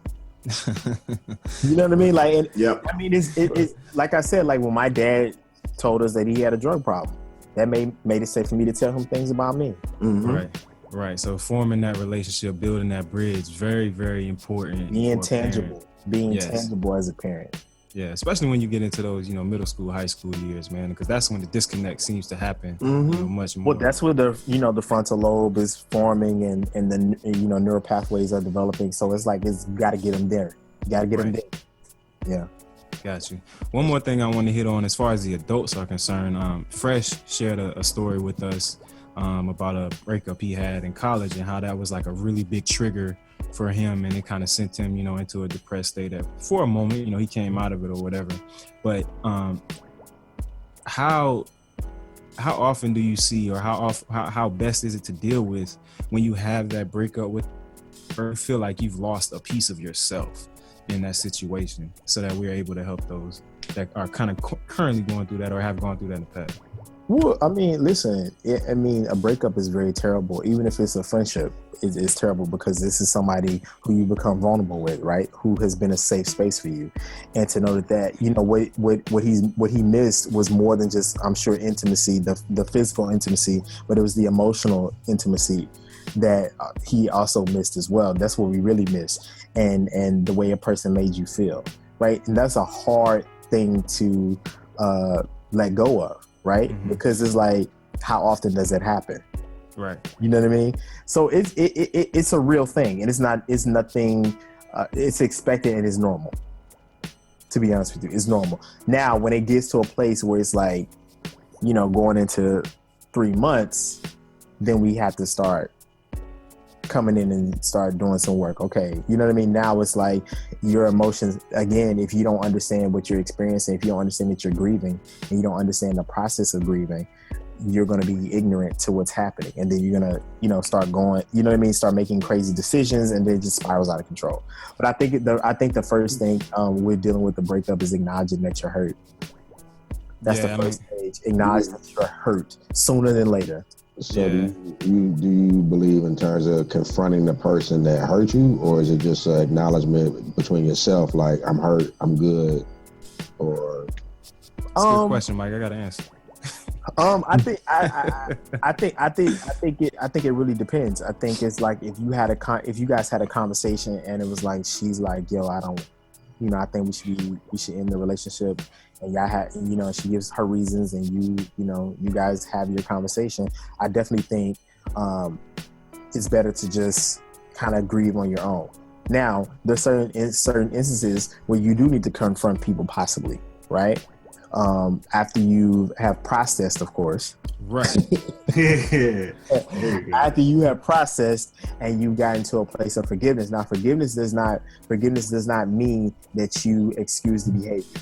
You know what I mean? Like, I mean, it's like I said, like when my dad told us that he had a drug problem, that made it safe for me to tell him things about me. Mm-hmm. Right. So forming that relationship, building that bridge, very, very important. Being tangible as a parent. Yeah, especially when you get into those, middle school, high school years, man, because that's when the disconnect seems to happen much more. Well, that's where the frontal lobe is forming and the neural pathways are developing. So it's like you got to get them there. You got to get them there. Yeah. Got you. One more thing I want to hit on as far as the adults are concerned. Fresh shared a story with us about a breakup he had in college and how that was like a really big trigger for him, and it kind of sent him, into a depressed state that for a moment, he came out of it or whatever. But how often do you see, or how best is it to deal with when you have that breakup with, or you feel like you've lost a piece of yourself in that situation, so that we're able to help those that are kind of currently going through that or have gone through that in the past? Well, I mean, listen, a breakup is very terrible. Even if it's a friendship, it's terrible because this is somebody who you become vulnerable with, right? Who has been a safe space for you. And to know that what he missed was more than just, I'm sure, intimacy, the physical intimacy, but it was the emotional intimacy that he also missed as well. That's what we really miss. And the way a person made you feel, right? And that's a hard thing to let go of. Right? Mm-hmm. Because it's like, how often does it happen? Right. You know what I mean? So it's a real thing, and it's nothing, it's expected and it's normal. To be honest with you, it's normal. Now, when it gets to a place where it's like, going into 3 months, then we have to start coming in and start doing some work. Okay. You know what I mean? Now it's like your emotions, again, if you don't understand what you're experiencing, if you don't understand that you're grieving and you don't understand the process of grieving, you're going to be ignorant to what's happening. And then you're going to, start going, start making crazy decisions, and then it just spirals out of control. But I think the first thing we're dealing with the breakup is acknowledging that you're hurt. That's the first stage. Acknowledge that you're hurt sooner than later. So do you believe in terms of confronting the person that hurt you, or is it just an acknowledgement between yourself, like, I'm hurt, I'm good, or? That's a good question, Mike. I gotta answer. I think it really depends. I think it's like if you guys had a conversation and it was like, she's like, yo, I think we should end the relationship, and y'all had, she gives her reasons, and you guys have your conversation. I definitely think it's better to just kind of grieve on your own. Now, there's certain instances where you do need to confront people, possibly, right? After you have processed, of course. Right. After you have processed and you got into a place of forgiveness. Now, forgiveness does not mean that you excuse the behavior.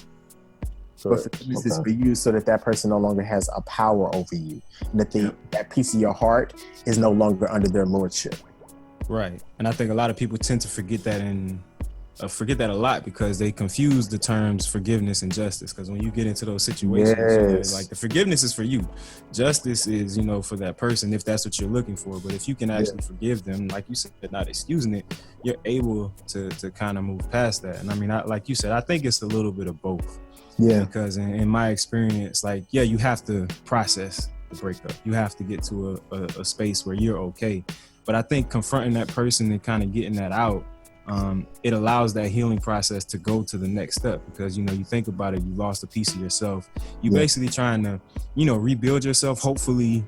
But forgiveness is for you, so that person no longer has a power over you, and that piece of your heart is no longer under their lordship. Right. And I think a lot of people tend to forget that a lot, because they confuse the terms forgiveness and justice. Because when you get into those situations, like, the forgiveness is for you, justice is, for that person, if that's what you're looking for. But if you can actually forgive them, like you said, not excusing it, you're able to kind of move past that. And I mean, like you said, I think it's a little bit of both. Yeah. Because in my experience, like, you have to process the breakup. You have to get to a space where you're okay. But I think confronting that person and kind of getting that out, it allows that healing process to go to the next step. Because, you think about it, you lost a piece of yourself. You're basically trying to, rebuild yourself. Hopefully,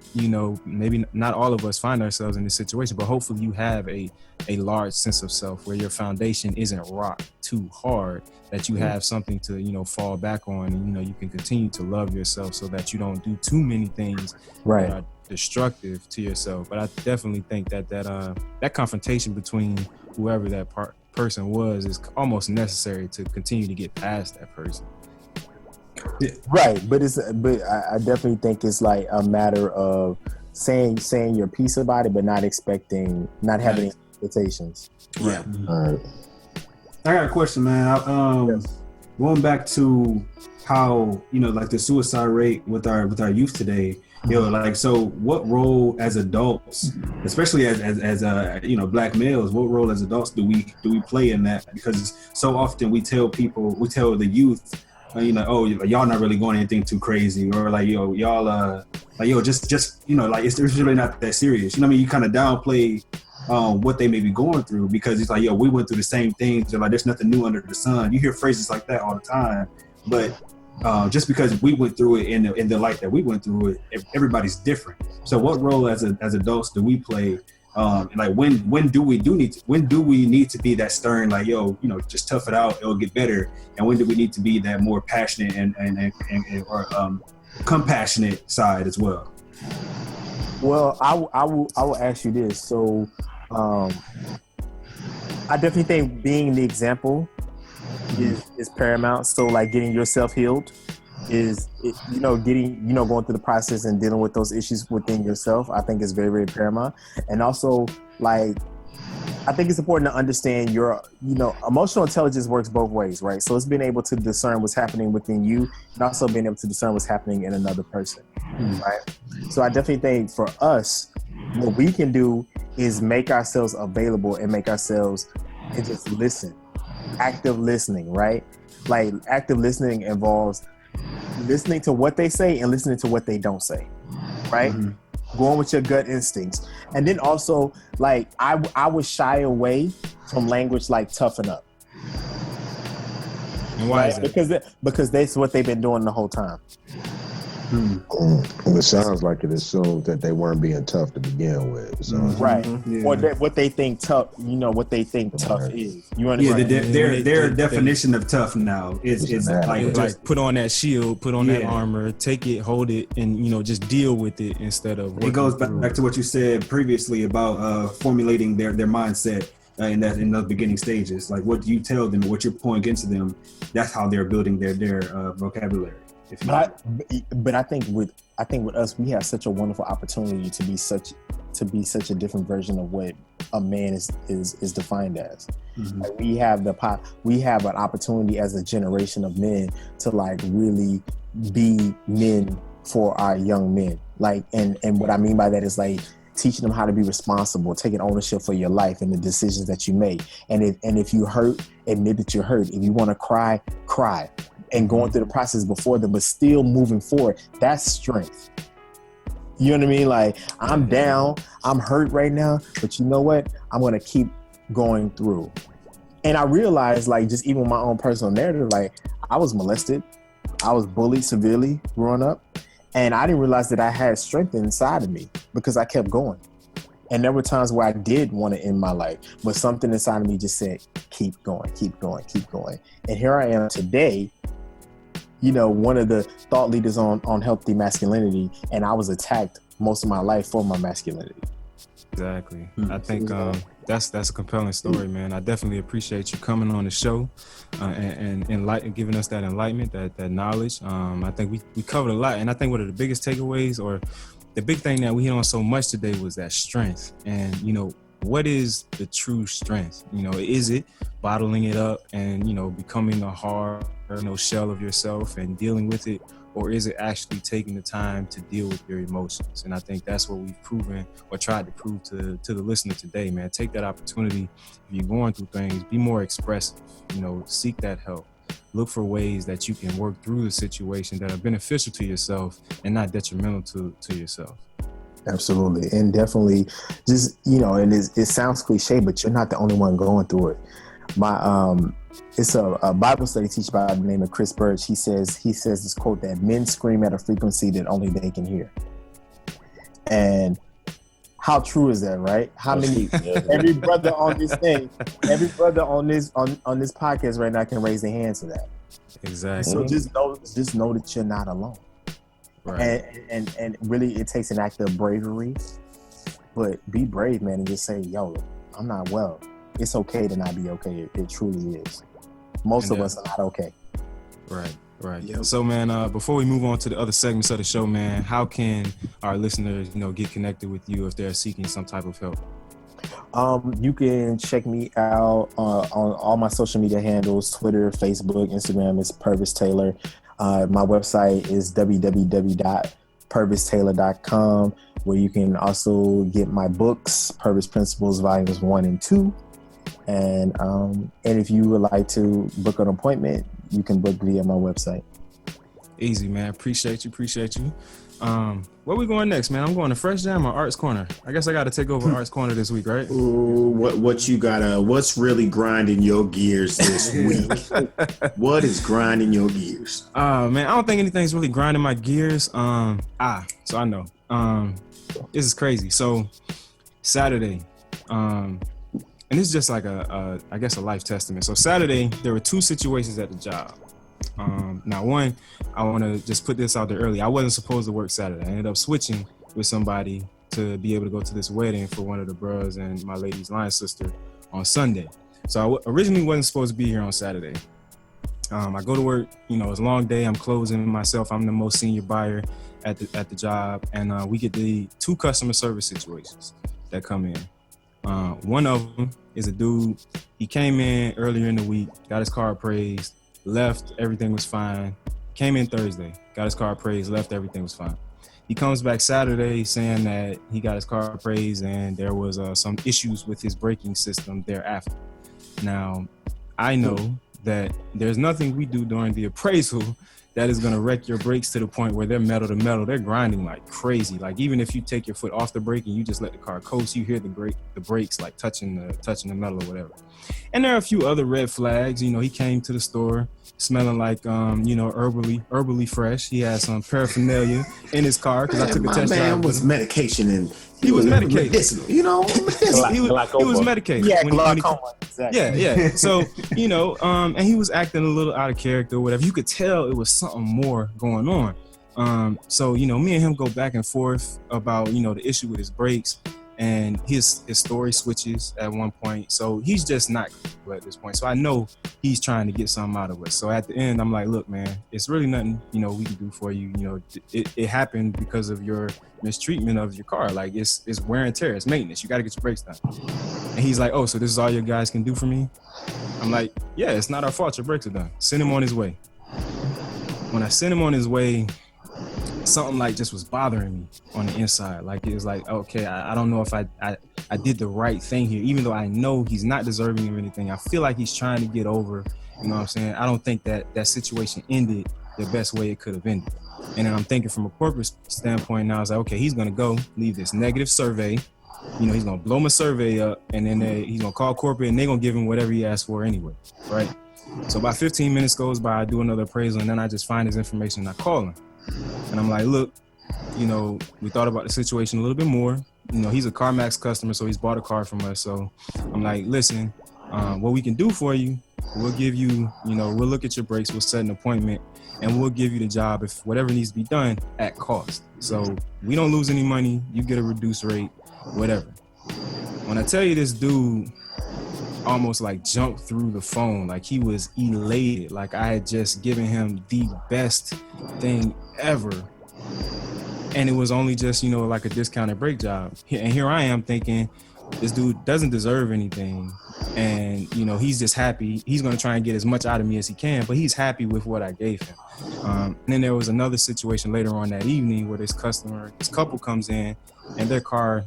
maybe not all of us find ourselves in this situation, but hopefully you have a large sense of self where your foundation isn't rocked too hard, that you have something to, fall back on, and, you can continue to love yourself so that you don't do too many things that are destructive to yourself. But I definitely think that confrontation between whoever that person was is almost necessary to continue to get past that person. Right, but I definitely think it's like a matter of saying your piece about it, but not having expectations. Right. All right. I got a question, man. going back to how, like the suicide rate with our youth today, like, so what role as adults, especially as Black males, what role as adults do we play in that? Because so often we tell the youth, oh, y'all not really going anything too crazy, or like, y'all just like it's really not that serious. I mean, you kind of downplay what they may be going through, because it's like, we went through the same things. Like, there's nothing new under the sun. You hear phrases like that all the time, but just because we went through it in the light that we went through it, everybody's different. So what role as adults do we play? Like, when do we need to be that stern, like, just tough it out, it'll get better, and when do we need to be that more passionate and compassionate side as well? Well, I will ask you this. So, I definitely think being the example is paramount. So, like, getting yourself healed is, going through the process and dealing with those issues within yourself, I think is very, very paramount. And also, like, I think it's important to understand your, emotional intelligence works both ways, right? So it's being able to discern what's happening within you, and also being able to discern what's happening in another person, right? So I definitely think for us, what we can do is make ourselves available and just listen. Active listening, right? Like, active listening involves listening to what they say and listening to what they don't say, right? Going with your gut instincts. And then also, like, I would shy away from language like toughen up. And why is that? Because that's what they've been doing the whole time. It sounds like it assumes that they weren't being tough to begin with. So. Right. Or what they think tough, what they think tough is. You understand? Yeah, their definition of tough now is like, just put on that shield, put on that armor, take it, hold it, and just deal with it instead of. It goes back to what you said previously about formulating their mindset in those beginning stages. Like, what you tell them, what you're pouring into them, that's how they're building their vocabulary. But I think with us, we have such a wonderful opportunity to be such a different version of what a man is defined as. Like, we have an opportunity as a generation of men to, like, really be men for our young men. Like, and what I mean by that is, like, teaching them how to be responsible, taking ownership for your life and the decisions that you make. And if you hurt, admit that you're hurt. If you want to cry, cry. And going through the process before them, but still moving forward, that's strength. You know what I mean? Like, I'm down, I'm hurt right now, but you know what? I'm going to keep going through. And I realized, like, just even my own personal narrative, like, I was molested. I was bullied severely growing up. And I didn't realize that I had strength inside of me because I kept going. And there were times where I did want to end my life, but something inside of me just said, keep going, keep going, keep going. And here I am today, one of the thought leaders on healthy masculinity, and I was attacked most of my life for my masculinity. Exactly. I think that's a compelling story, man. I definitely appreciate you coming on the show and giving us that enlightenment, that knowledge. I think we covered a lot, and I think one of the biggest takeaways, or the big thing that we hit on so much today, was that strength. And what is the true strength? Is it bottling it up and becoming a hard shell of yourself and dealing with it, or is it actually taking the time to deal with your emotions? And I think that's what we've proven, or tried to prove to the listener today, man. Take that opportunity. If you're going through things, be more expressive. Seek that help. Look for ways that you can work through the situation that are beneficial to yourself and not detrimental to yourself. Absolutely. And definitely just, and it sounds cliche, but you're not the only one going through it. It's a Bible study teacher by the name of Chris Birch. He says this quote, that men scream at a frequency that only they can hear. And how true is that, right? How many, every brother on this podcast right now can raise their hands to that. Exactly. So just know that you're not alone. Right. And really, it takes an act of bravery, but be brave, man, and just say, yo, I'm not well. It's okay to not be okay. It truly is. Most of us are not okay. Right. Yep. So, man, before we move on to the other segments of the show, man, how can our listeners, get connected with you if they're seeking some type of help? You can check me out on all my social media handles: Twitter, Facebook, Instagram. It's Pervis Taylor. My website is www.pervistaylor.com, where you can also get my books, Pervis Principles Volumes 1 and 2. And if you would like to book an appointment, you can book via my website. Easy, man. Appreciate you. Where we going next, man? I'm going to Fresh Jam or Arts Corner? I guess I got to take over Arts Corner this week, right? Ooh, what you gotta? What's really grinding your gears this week? What is grinding your gears? Man, I don't think anything's really grinding my gears. So I know. This is crazy. So Saturday, and this is just like I guess a life testament. So Saturday, there were two situations at the job. Now one, I want to just put this out there early. I wasn't supposed to work Saturday. I ended up switching with somebody to be able to go to this wedding for one of the bros and my lady's line sister on Sunday. So I originally wasn't supposed to be here on Saturday. I go to work, it's a long day. I'm closing myself. I'm the most senior buyer at the job. And we get the two customer service situations that come in. One of them is a dude. He came in earlier in the week, got his car appraised, left, everything was fine. Came in Thursday, got his car appraised, left, everything was fine. He comes back Saturday saying that he got his car appraised and there was some issues with his braking system thereafter. Now, I know that there's nothing we do during the appraisal that is gonna wreck your brakes to the point where they're metal to metal. They're grinding like crazy. Like even if you take your foot off the brake and you just let the car coast, you hear the brakes like touching the metal or whatever. And there are a few other red flags. He came to the store smelling like, herbally fresh. He had some paraphernalia in his car because I took a test drive. My man was medication and he was medicated. Medicinal, he was medicated. Yeah, glaucoma. Exactly. Yeah. So, and he was acting a little out of character or whatever. You could tell it was something more going on. So, me and him go back and forth about, the issue with his brakes. And his story switches at one point. So he's just not cool at this point. So I know he's trying to get something out of us. So at the end, I'm like, look, man, it's really nothing, we can do for you. It happened because of your mistreatment of your car. Like it's wear and tear, it's maintenance. You got to get your brakes done. And he's like, oh, so this is all your guys can do for me? I'm like, yeah, it's not our fault. Your brakes are done. Send him on his way. When I sent him on his way, something like just was bothering me on the inside. Like it was like, okay, I don't know if I did the right thing here, even though I know he's not deserving of anything. I feel like he's trying to get over, you know what I'm saying? I don't think that situation ended the best way it could have ended. And then I'm thinking from a corporate standpoint now, I was like, okay, he's gonna go leave this negative survey. He's gonna blow my survey up, and then he's gonna call corporate and they're gonna give him whatever he asked for anyway, right? So about 15 minutes goes by, I do another appraisal, and then I just find his information and I call him. And I'm like, look, we thought about the situation a little bit more. He's a CarMax customer, so he's bought a car from us. So I'm like, listen, what we can do for you, we'll give you, we'll look at your brakes, we'll set an appointment, and we'll give you the job if whatever needs to be done at cost. So we don't lose any money, you get a reduced rate, whatever. When I tell you this dude almost like jumped through the phone, like he was elated, like I had just given him the best thing ever, and it was only just like a discounted brake job. And here I am thinking this dude doesn't deserve anything, and he's just happy. He's going to try and get as much out of me as he can, but he's happy with what I gave him. And then there was another situation later on that evening where this couple comes in, and their car,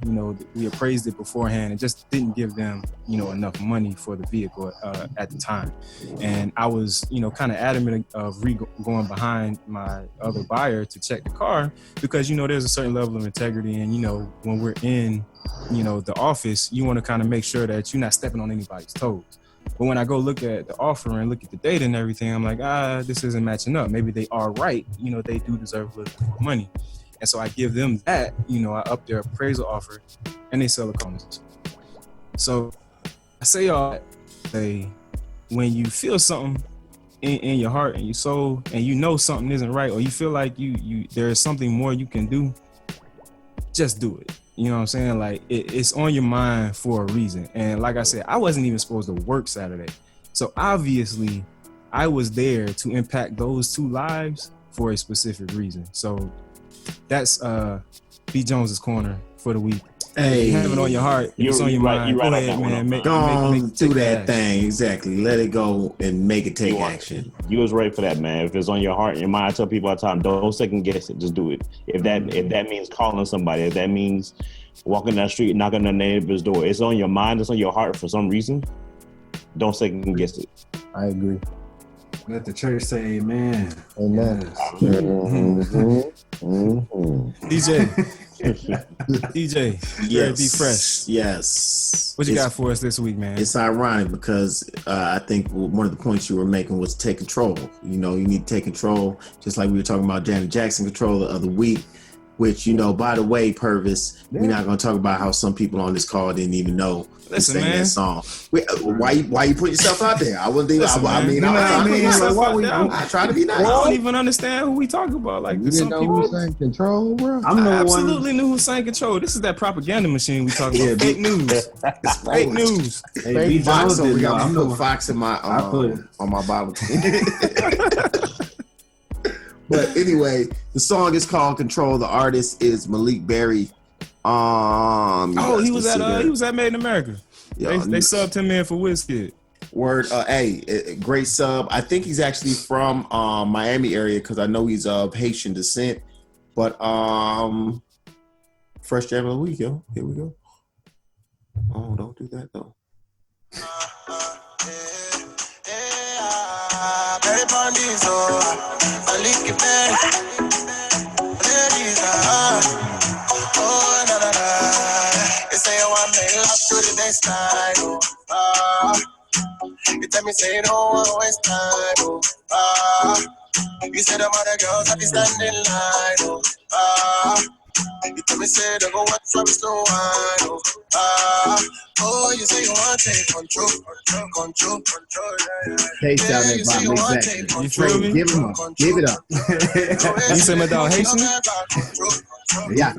we appraised it beforehand and just didn't give them, enough money for the vehicle at the time. And I was, kind of adamant of going behind my other buyer to check the car because, there's a certain level of integrity. And, when we're in, the office, you want to kind of make sure that you're not stepping on anybody's toes. But when I go look at the offer and look at the data and everything, I'm like, this isn't matching up. Maybe they are right. They do deserve a little more money. And so I give them that, I up their appraisal offer and they sell the corners. So I say all that, say, when you feel something in your heart and your soul and something isn't right, or you feel like there is something more you can do, just do it. You know what I'm saying? Like it's on your mind for a reason. And like I said, I wasn't even supposed to work Saturday. So obviously I was there to impact those two lives for a specific reason. So that's B. Jones's Corner for the week. If you have it on your heart, if it's on your mind, go ahead, man. Make Go on, do that action. thing. Exactly. Let it go and make it take action. You was right for that, man. If it's on your heart and your mind, I tell people all the time, don't second guess it. Just do it. If that means calling somebody, if that means walking down the street, knocking on the neighbor's door, it's on your mind, it's on your heart for some reason. Don't second guess it. I agree. Let the church say amen. Amen. DJ, Yes. be fresh. Yes. What you got for us this week, man? It's ironic because I think one of the points you were making was take control. You know, you need to take control, just like we were talking about Janet Jackson control the other week, which, you know, by the way, Pervis, we're not going to talk about how some people on this call didn't even know who sang that song. Why you put yourself out there? I wouldn't think. I try to be nice. I don't even understand who we talk about. Like, You didn't know who sang Control, bro? I absolutely knew who sang Control. This is that propaganda machine we talking about. Fake news. It's fake news. Hey, Fox, we got Fox in my on my Bible. But anyway, the song is called Control. The artist is Malik Berry. He was at Made in America. Yeah, they subbed him in for Wizkid. Word, great sub. I think he's actually from Miami area because I know he's of Haitian descent. But fresh jam of the week, yo. Here we go. Oh, don't do that though. You tell me say you don't want to waste time. You said them other girls have to stand in line. You tell me say don't go watch from slow wine. You say you want to take control. Taste down there, Bob. Exactly. You feel me? Give him up. Give it up. You say my dog Haitian? Yeah.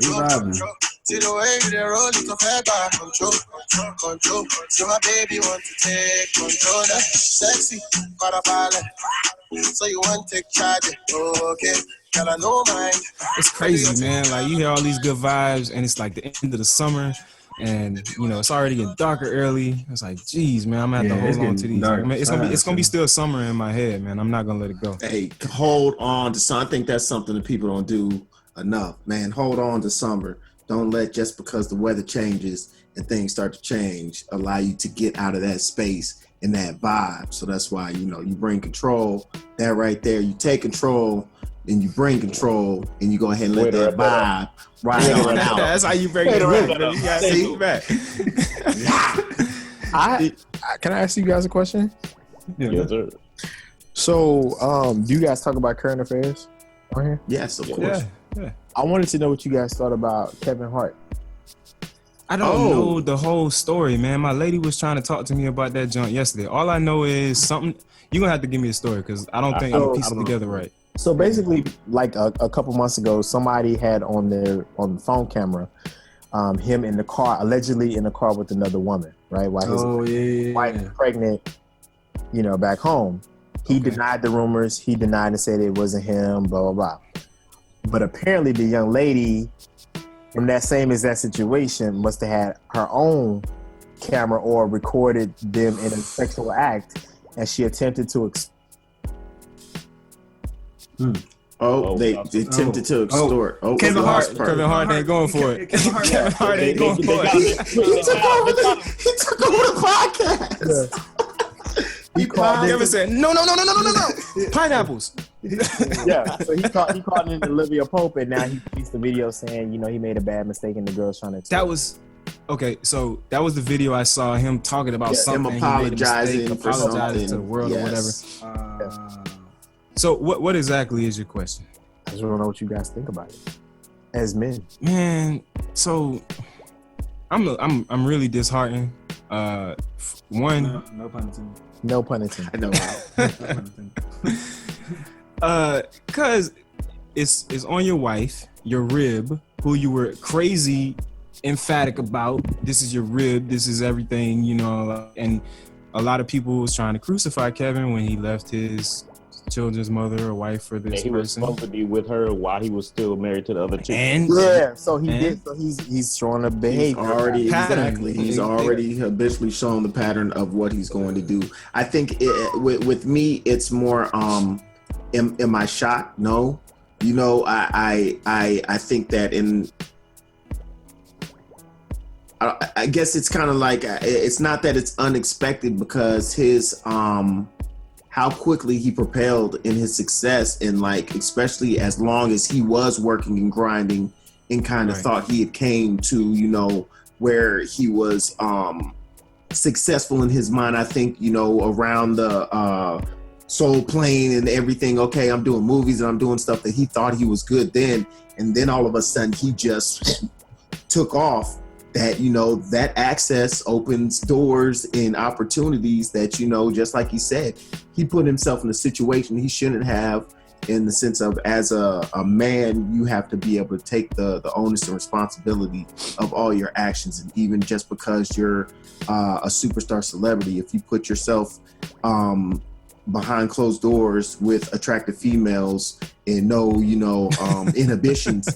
See the way you roll it to fair back. Control. So my baby want to take control. Sexy, got a ballet. So you want to take charge. Okay, girl, I know mine. It's crazy, man. Like, you hear all these good vibes, and it's like the end of the summer, and you know it's already getting darker early. It's like, geez, man, I'm gonna have to hold on to these. I mean, it's gonna be still summer in my head, man. I'm not gonna let it go. Hey, hold on to summer. I think that's something that people don't do enough, man. Hold on to summer. Don't let just because the weather changes and things start to change allow you to get out of that space and that vibe. So that's why, you know, you bring control. That right there, you take control and you bring control and you go ahead and let that vibe ride on out. That's how you bring it back. You gotta take it back. Can I ask you guys a question? Yes, sir. So, do you guys talk about current affairs on here? Yes, of course. Yeah. I wanted to know what you guys thought about Kevin Hart. I don't know the whole story, man. My lady was trying to talk to me about that junk yesterday. All I know is something. You're gonna have to give me a story because I don't think I'm piecing it together right. So basically, like a couple months ago, somebody had on the phone camera him in the car, allegedly in the car with another woman, right? While his wife is pregnant, you know, back home. He denied the rumors. He denied and said it wasn't him, blah, blah, blah. But apparently the young lady from that same exact situation must have had her own camera or recorded them in a sexual act, and she attempted to they attempted to extort. Kevin Hart ain't going for it. Kevin Hart ain't going for it. He took over the podcast. Yeah. He called Kevin said, no. Pineapples. Yeah, so he called in Olivia Pope, and now he released the video saying, you know, he made a bad mistake and the girl's trying to. That was the video I saw him talking about something. Him apologizing to the world or whatever. So what exactly is your question? I just want to know what you guys think about it as men. Man, so I'm really disheartened. One, no pun intended. No pun intended. I know. Cause it's on your wife, your rib, who you were crazy emphatic about. This is your rib. This is everything, you know. And a lot of people was trying to crucify Kevin when he left his children's mother or wife for this That he was person. supposed to be with her while he was still married to the other chick. And Yeah, so he And- did. So he's showing a He's behavior. already Pattern. exactly. He's It- already habitually shown the pattern of what he's going to do. I think with me, it's more. Am I shocked? No. You know, I think that I guess it's kind of like it's not that it's unexpected because his how quickly he propelled in his success and like especially as long as he was working and grinding and kind of Right. thought he had came to, you know, where he was successful in his mind. I think, you know, around the Soul Plane and everything, okay, I'm doing movies and I'm doing stuff that he thought he was good then, and then all of a sudden he just took off. That, you know, that access opens doors and opportunities that, you know, just like he said, he put himself in a situation he shouldn't have, in the sense of as a man, you have to be able to take the onus and responsibility of all your actions. And even just because you're a superstar celebrity, if you put yourself behind closed doors with attractive females and no, you know, inhibitions,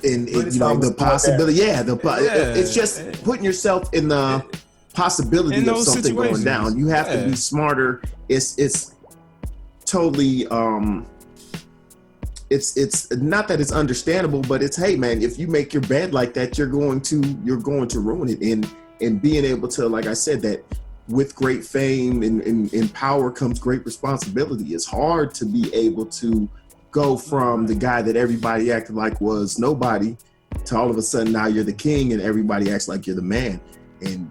and But it's you know, the almost possibility, Yeah. it's just putting yourself in the possibility In of those something going situations. down. You have to Yeah. be smarter. It's totally it's not that it's understandable, but it's, hey man, if you make your bed like that, you're going to ruin it. And being able to, like I said, that with great fame and power comes great responsibility. It's hard to be able to go from the guy that everybody acted like was nobody to all of a sudden now you're the king and everybody acts like you're the man. And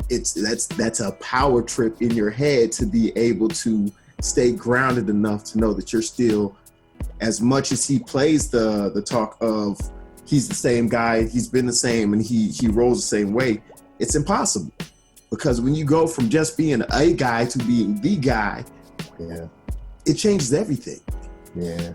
that's a power trip in your head to be able to stay grounded enough to know that you're still, as much as he plays the talk of he's the same guy, he's been the same, and he rolls the same way, it's impossible. Because when you go from just being a guy to being the guy, Yeah. it changes everything. Yeah.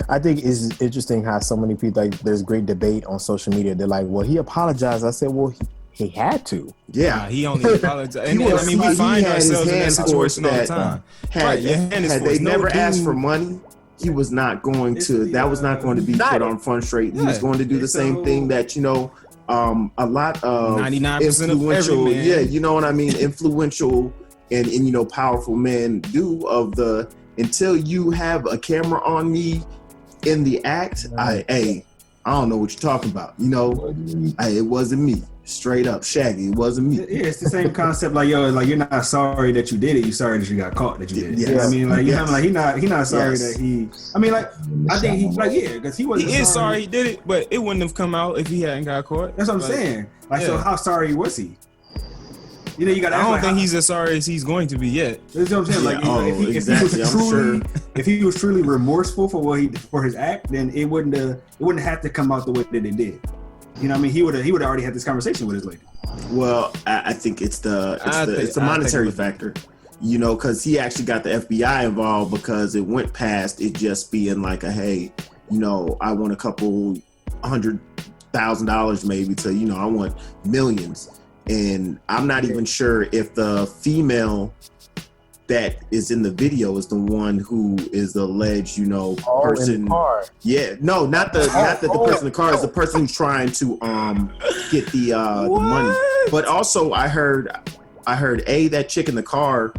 I think it's interesting how so many people, like, there's great debate on social media. They're like, well, he apologized. I said, well, he had to. Yeah. He only apologized. And He then, was- I mean, we he find had his ourselves in that hands forced situation all the that, time. Had, Right, your hand is had they forced. No never asked dude- for money, he was not going It's to, the, that was not going to be not- put on Front Straight. He was Yeah. going to do the It's same so- thing that, you know, a lot of 99% of every influential, man. yeah, you know what I mean, influential and you know, powerful men do, of the, until you have a camera on me in the act, I don't know what you're talking about. You know, it wasn't me. Straight up, Shaggy, it wasn't me. Yeah, it's the same concept. Like, yo, like, you're not sorry that you did it. You're sorry that you got caught that you did it. Yes. You know what I mean, like, you know, Yes. like he not sorry Yes. that he. I mean, like, I think he, like, yeah, because he wasn't. He is sorry he did it, but it wouldn't have come out if he hadn't got caught. That's what I'm Like, saying. Like, so yeah. how sorry was he? You know, you got. I don't think he's as sorry as he's going to be yet. That's what I'm saying. Like, Yeah, if he exactly, was I'm truly, sure. if he was truly remorseful for his act, then it wouldn't have to come out the way that it did. You know what I mean? He would have already had this conversation with his lady. Well, I think it's the I monetary think- factor, you know, because he actually got the FBI involved because it went past it just being like a, hey, you know, I want a couple $100,000 maybe to, you know, I want millions. And I'm not even sure if the female that is in the video is the one who is the alleged, you know, In person. the car. Yeah, no, not the person in the car is the person who's trying to get the money. But also I heard that chick in the car,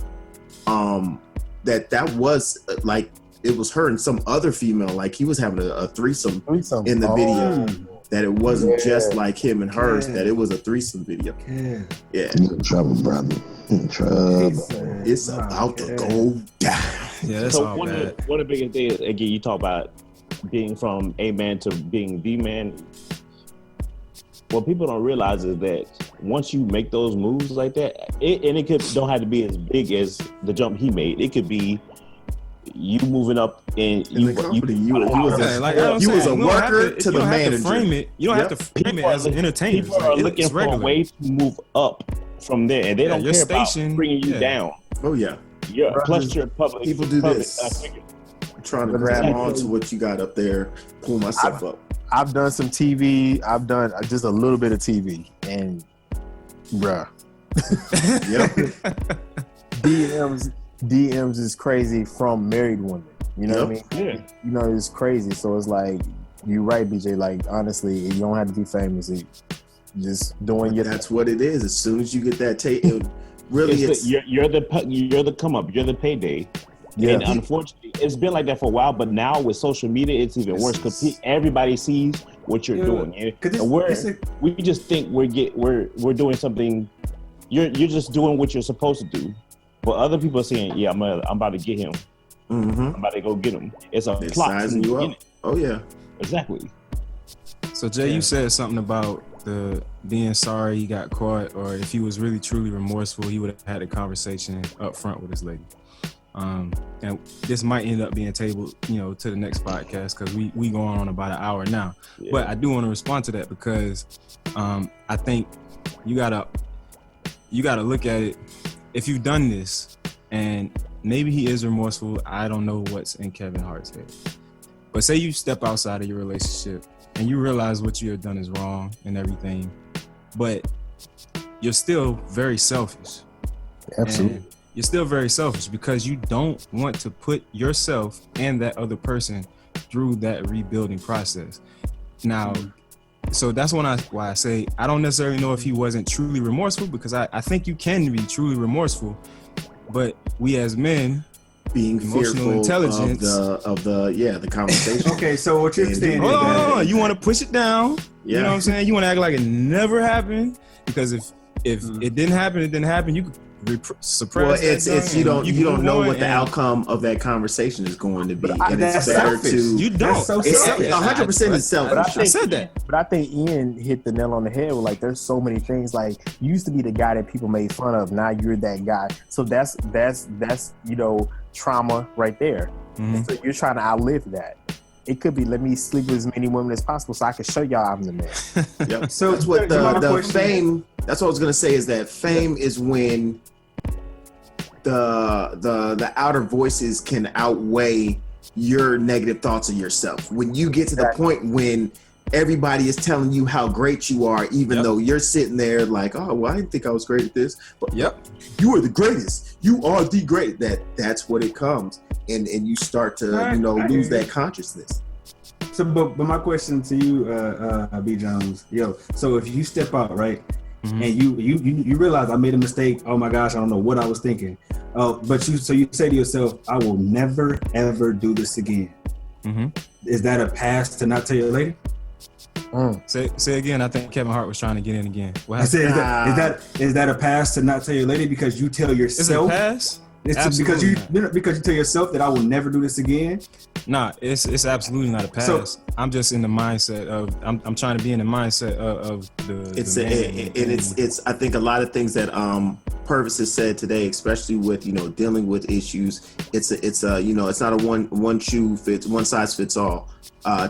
that was like, it was her and some other female, like he was having a threesome in the video. That it wasn't just like him and hers, that it was a threesome video. Yeah. You in trouble, brother. You in trouble. It's about to go down. Yeah, that's So all one bad. of the biggest things, again, you talk about being from a man to being the man. What people don't realize is that once you make those moves like that, it don't have to be as big as the jump he made. It could be you moving up and In the company, you was Yeah, like I'm you was saying, a you don't have worker to- to you the don't have to manager. frame it. You don't have to frame it as an entertainer. People are looking it's for regular. a way to move up from there, and they don't your care station, about bringing you yeah. down. Oh yeah. Yeah, plus your public. People do public, this. figure. I'm trying to grab on to what you got up there, pull myself up. I've done some TV. I've done just a little bit of TV, and bruh, Yep. DMs DMs is crazy from married women. You know what I mean? Yeah. You know, it's crazy. So it's like, you're right, BJ. Like, honestly, you don't have to be famous. Just doing your. That's what it is. As soon as you get that really, you're the come up. You're the payday. Yeah. And unfortunately, it's been like that for a while. But now with social media, it's even worse because everybody sees what you're doing. And we just think we're doing something. You're just doing what you're supposed to do. But other people are saying, "Yeah, I'm about to get him. Mm-hmm. I'm about to go get him." It's a They're plot. sizing you up. Oh yeah. Exactly. So Jay, you said something about the being sorry he got caught, or if he was really truly remorseful, he would have had a conversation up front with his lady. And this might end up being tabled, to the next podcast because we going on about an hour now. Yeah. But I do want to respond to that because I think you gotta look at it. If you've done this, and maybe he is remorseful, I don't know what's in Kevin Hart's head. But say you step outside of your relationship and you realize what you have done is wrong and everything, but you're still very selfish. Absolutely. And you're still very selfish because you don't want to put yourself and that other person through that rebuilding process. Now, so that's why I say I don't necessarily know if he wasn't truly remorseful, because I think you can be truly remorseful, but we as men, being emotional intelligence of the conversation. Okay, so what you're saying is that you want to push it down. You know what I'm saying? You want to act like it never happened, because if it didn't happen, it didn't happen. You could suppress. Well, it's you don't know what the outcome of that conversation is going to be, and it's better to you don't. So 100% is selfish. I said that, but I think Ian hit the nail on the head with, like, there's so many things. Like, you used to be the guy that people made fun of. Now you're that guy. So that's trauma right there. Mm-hmm. So you're trying to outlive that. It could be, let me sleep with as many women as possible so I can show y'all I'm the man. Yep. So that's what the fame. That's what I was gonna say, is that fame is when the outer voices can outweigh your negative thoughts of yourself. When you get to the point when everybody is telling you how great you are, even though you're sitting there like, oh, well, I didn't think I was great at this, but you are the greatest. You are the great. That's what it comes, and you start to lose that consciousness. So, but my question to you, B. Jones, so if you step out, right, and you realize I made a mistake. Oh my gosh, I don't know what I was thinking. But you say to yourself, I will never ever do this again. Mm-hmm. Is that a pass to not tell your lady? Say again. I think Kevin Hart was trying to get in again. I said, is that a pass to not tell your lady because you tell yourself? Is it a pass? It's because you tell yourself that I will never do this again. Nah, it's absolutely not a pass. So, I'm just in the mindset of I'm trying to be in the mindset of it's I think a lot of things that Pervis has said today, especially with dealing with issues. It's not a one size fits all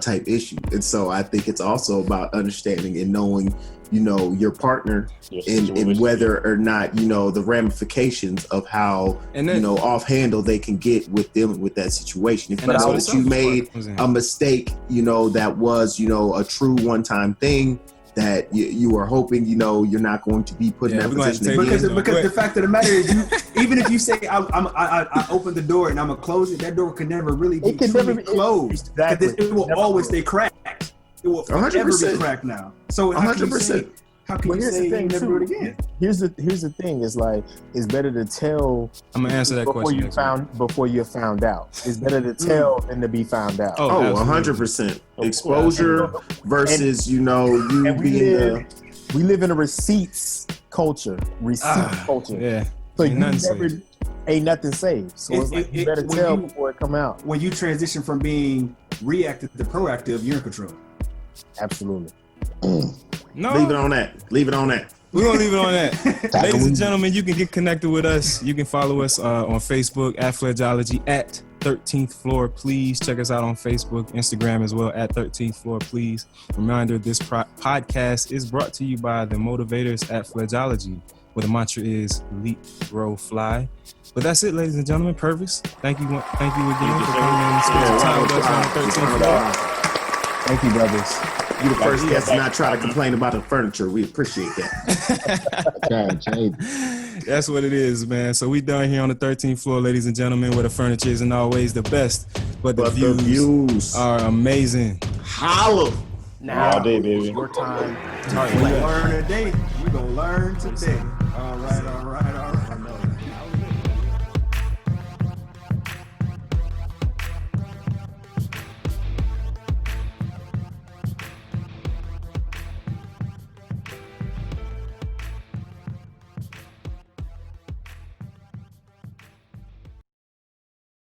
type issue, and so I think it's also about understanding and knowing your partner and whether or not the ramifications of how off-handle they can get with dealing with that situation. If you know that you made a mistake, that was a true one-time thing that you are hoping you're not going to be put in that position again. Because the fact of the matter is, even if you say I opened the door and I'm gonna close it, that door can never really be truly closed. Exactly. It will always stay cracked. It will forever be cracked now. So 100%. How can you say you never do it again? Here's the thing. It's like, it's better to tell. I'm gonna answer that question before you're found out. It's better to tell than to be found out. 100%. Exposure versus you being we live in a receipts culture. Culture. Yeah. So ain't nothing saved. So it's like, you better tell before it come out. When you transition from being reactive to proactive, you're in control. Absolutely. No. Leave it on that. We're going to leave it on that. Ladies and gentlemen, you can get connected with us. You can follow us on Facebook at Fledgeology, at 13th Floor, please. Check us out on Facebook, Instagram as well, at 13th Floor, please. Reminder, this podcast is brought to you by the motivators at Fledgeology, where the mantra is leap, grow, fly. But that's it, ladies and gentlemen. Pervis, thank you again for coming in and spending time with us on the 13th Floor. Thank you, brothers. You're the first guest to not try to complain about the furniture. We appreciate that. Okay, Jay. That's what it is, man. So we done here on the 13th floor, ladies and gentlemen, where the furniture isn't always the best, but the views are amazing. Holla. Now All day, baby. is your time to All right, flex. Learn today. We're gonna learn today. All right.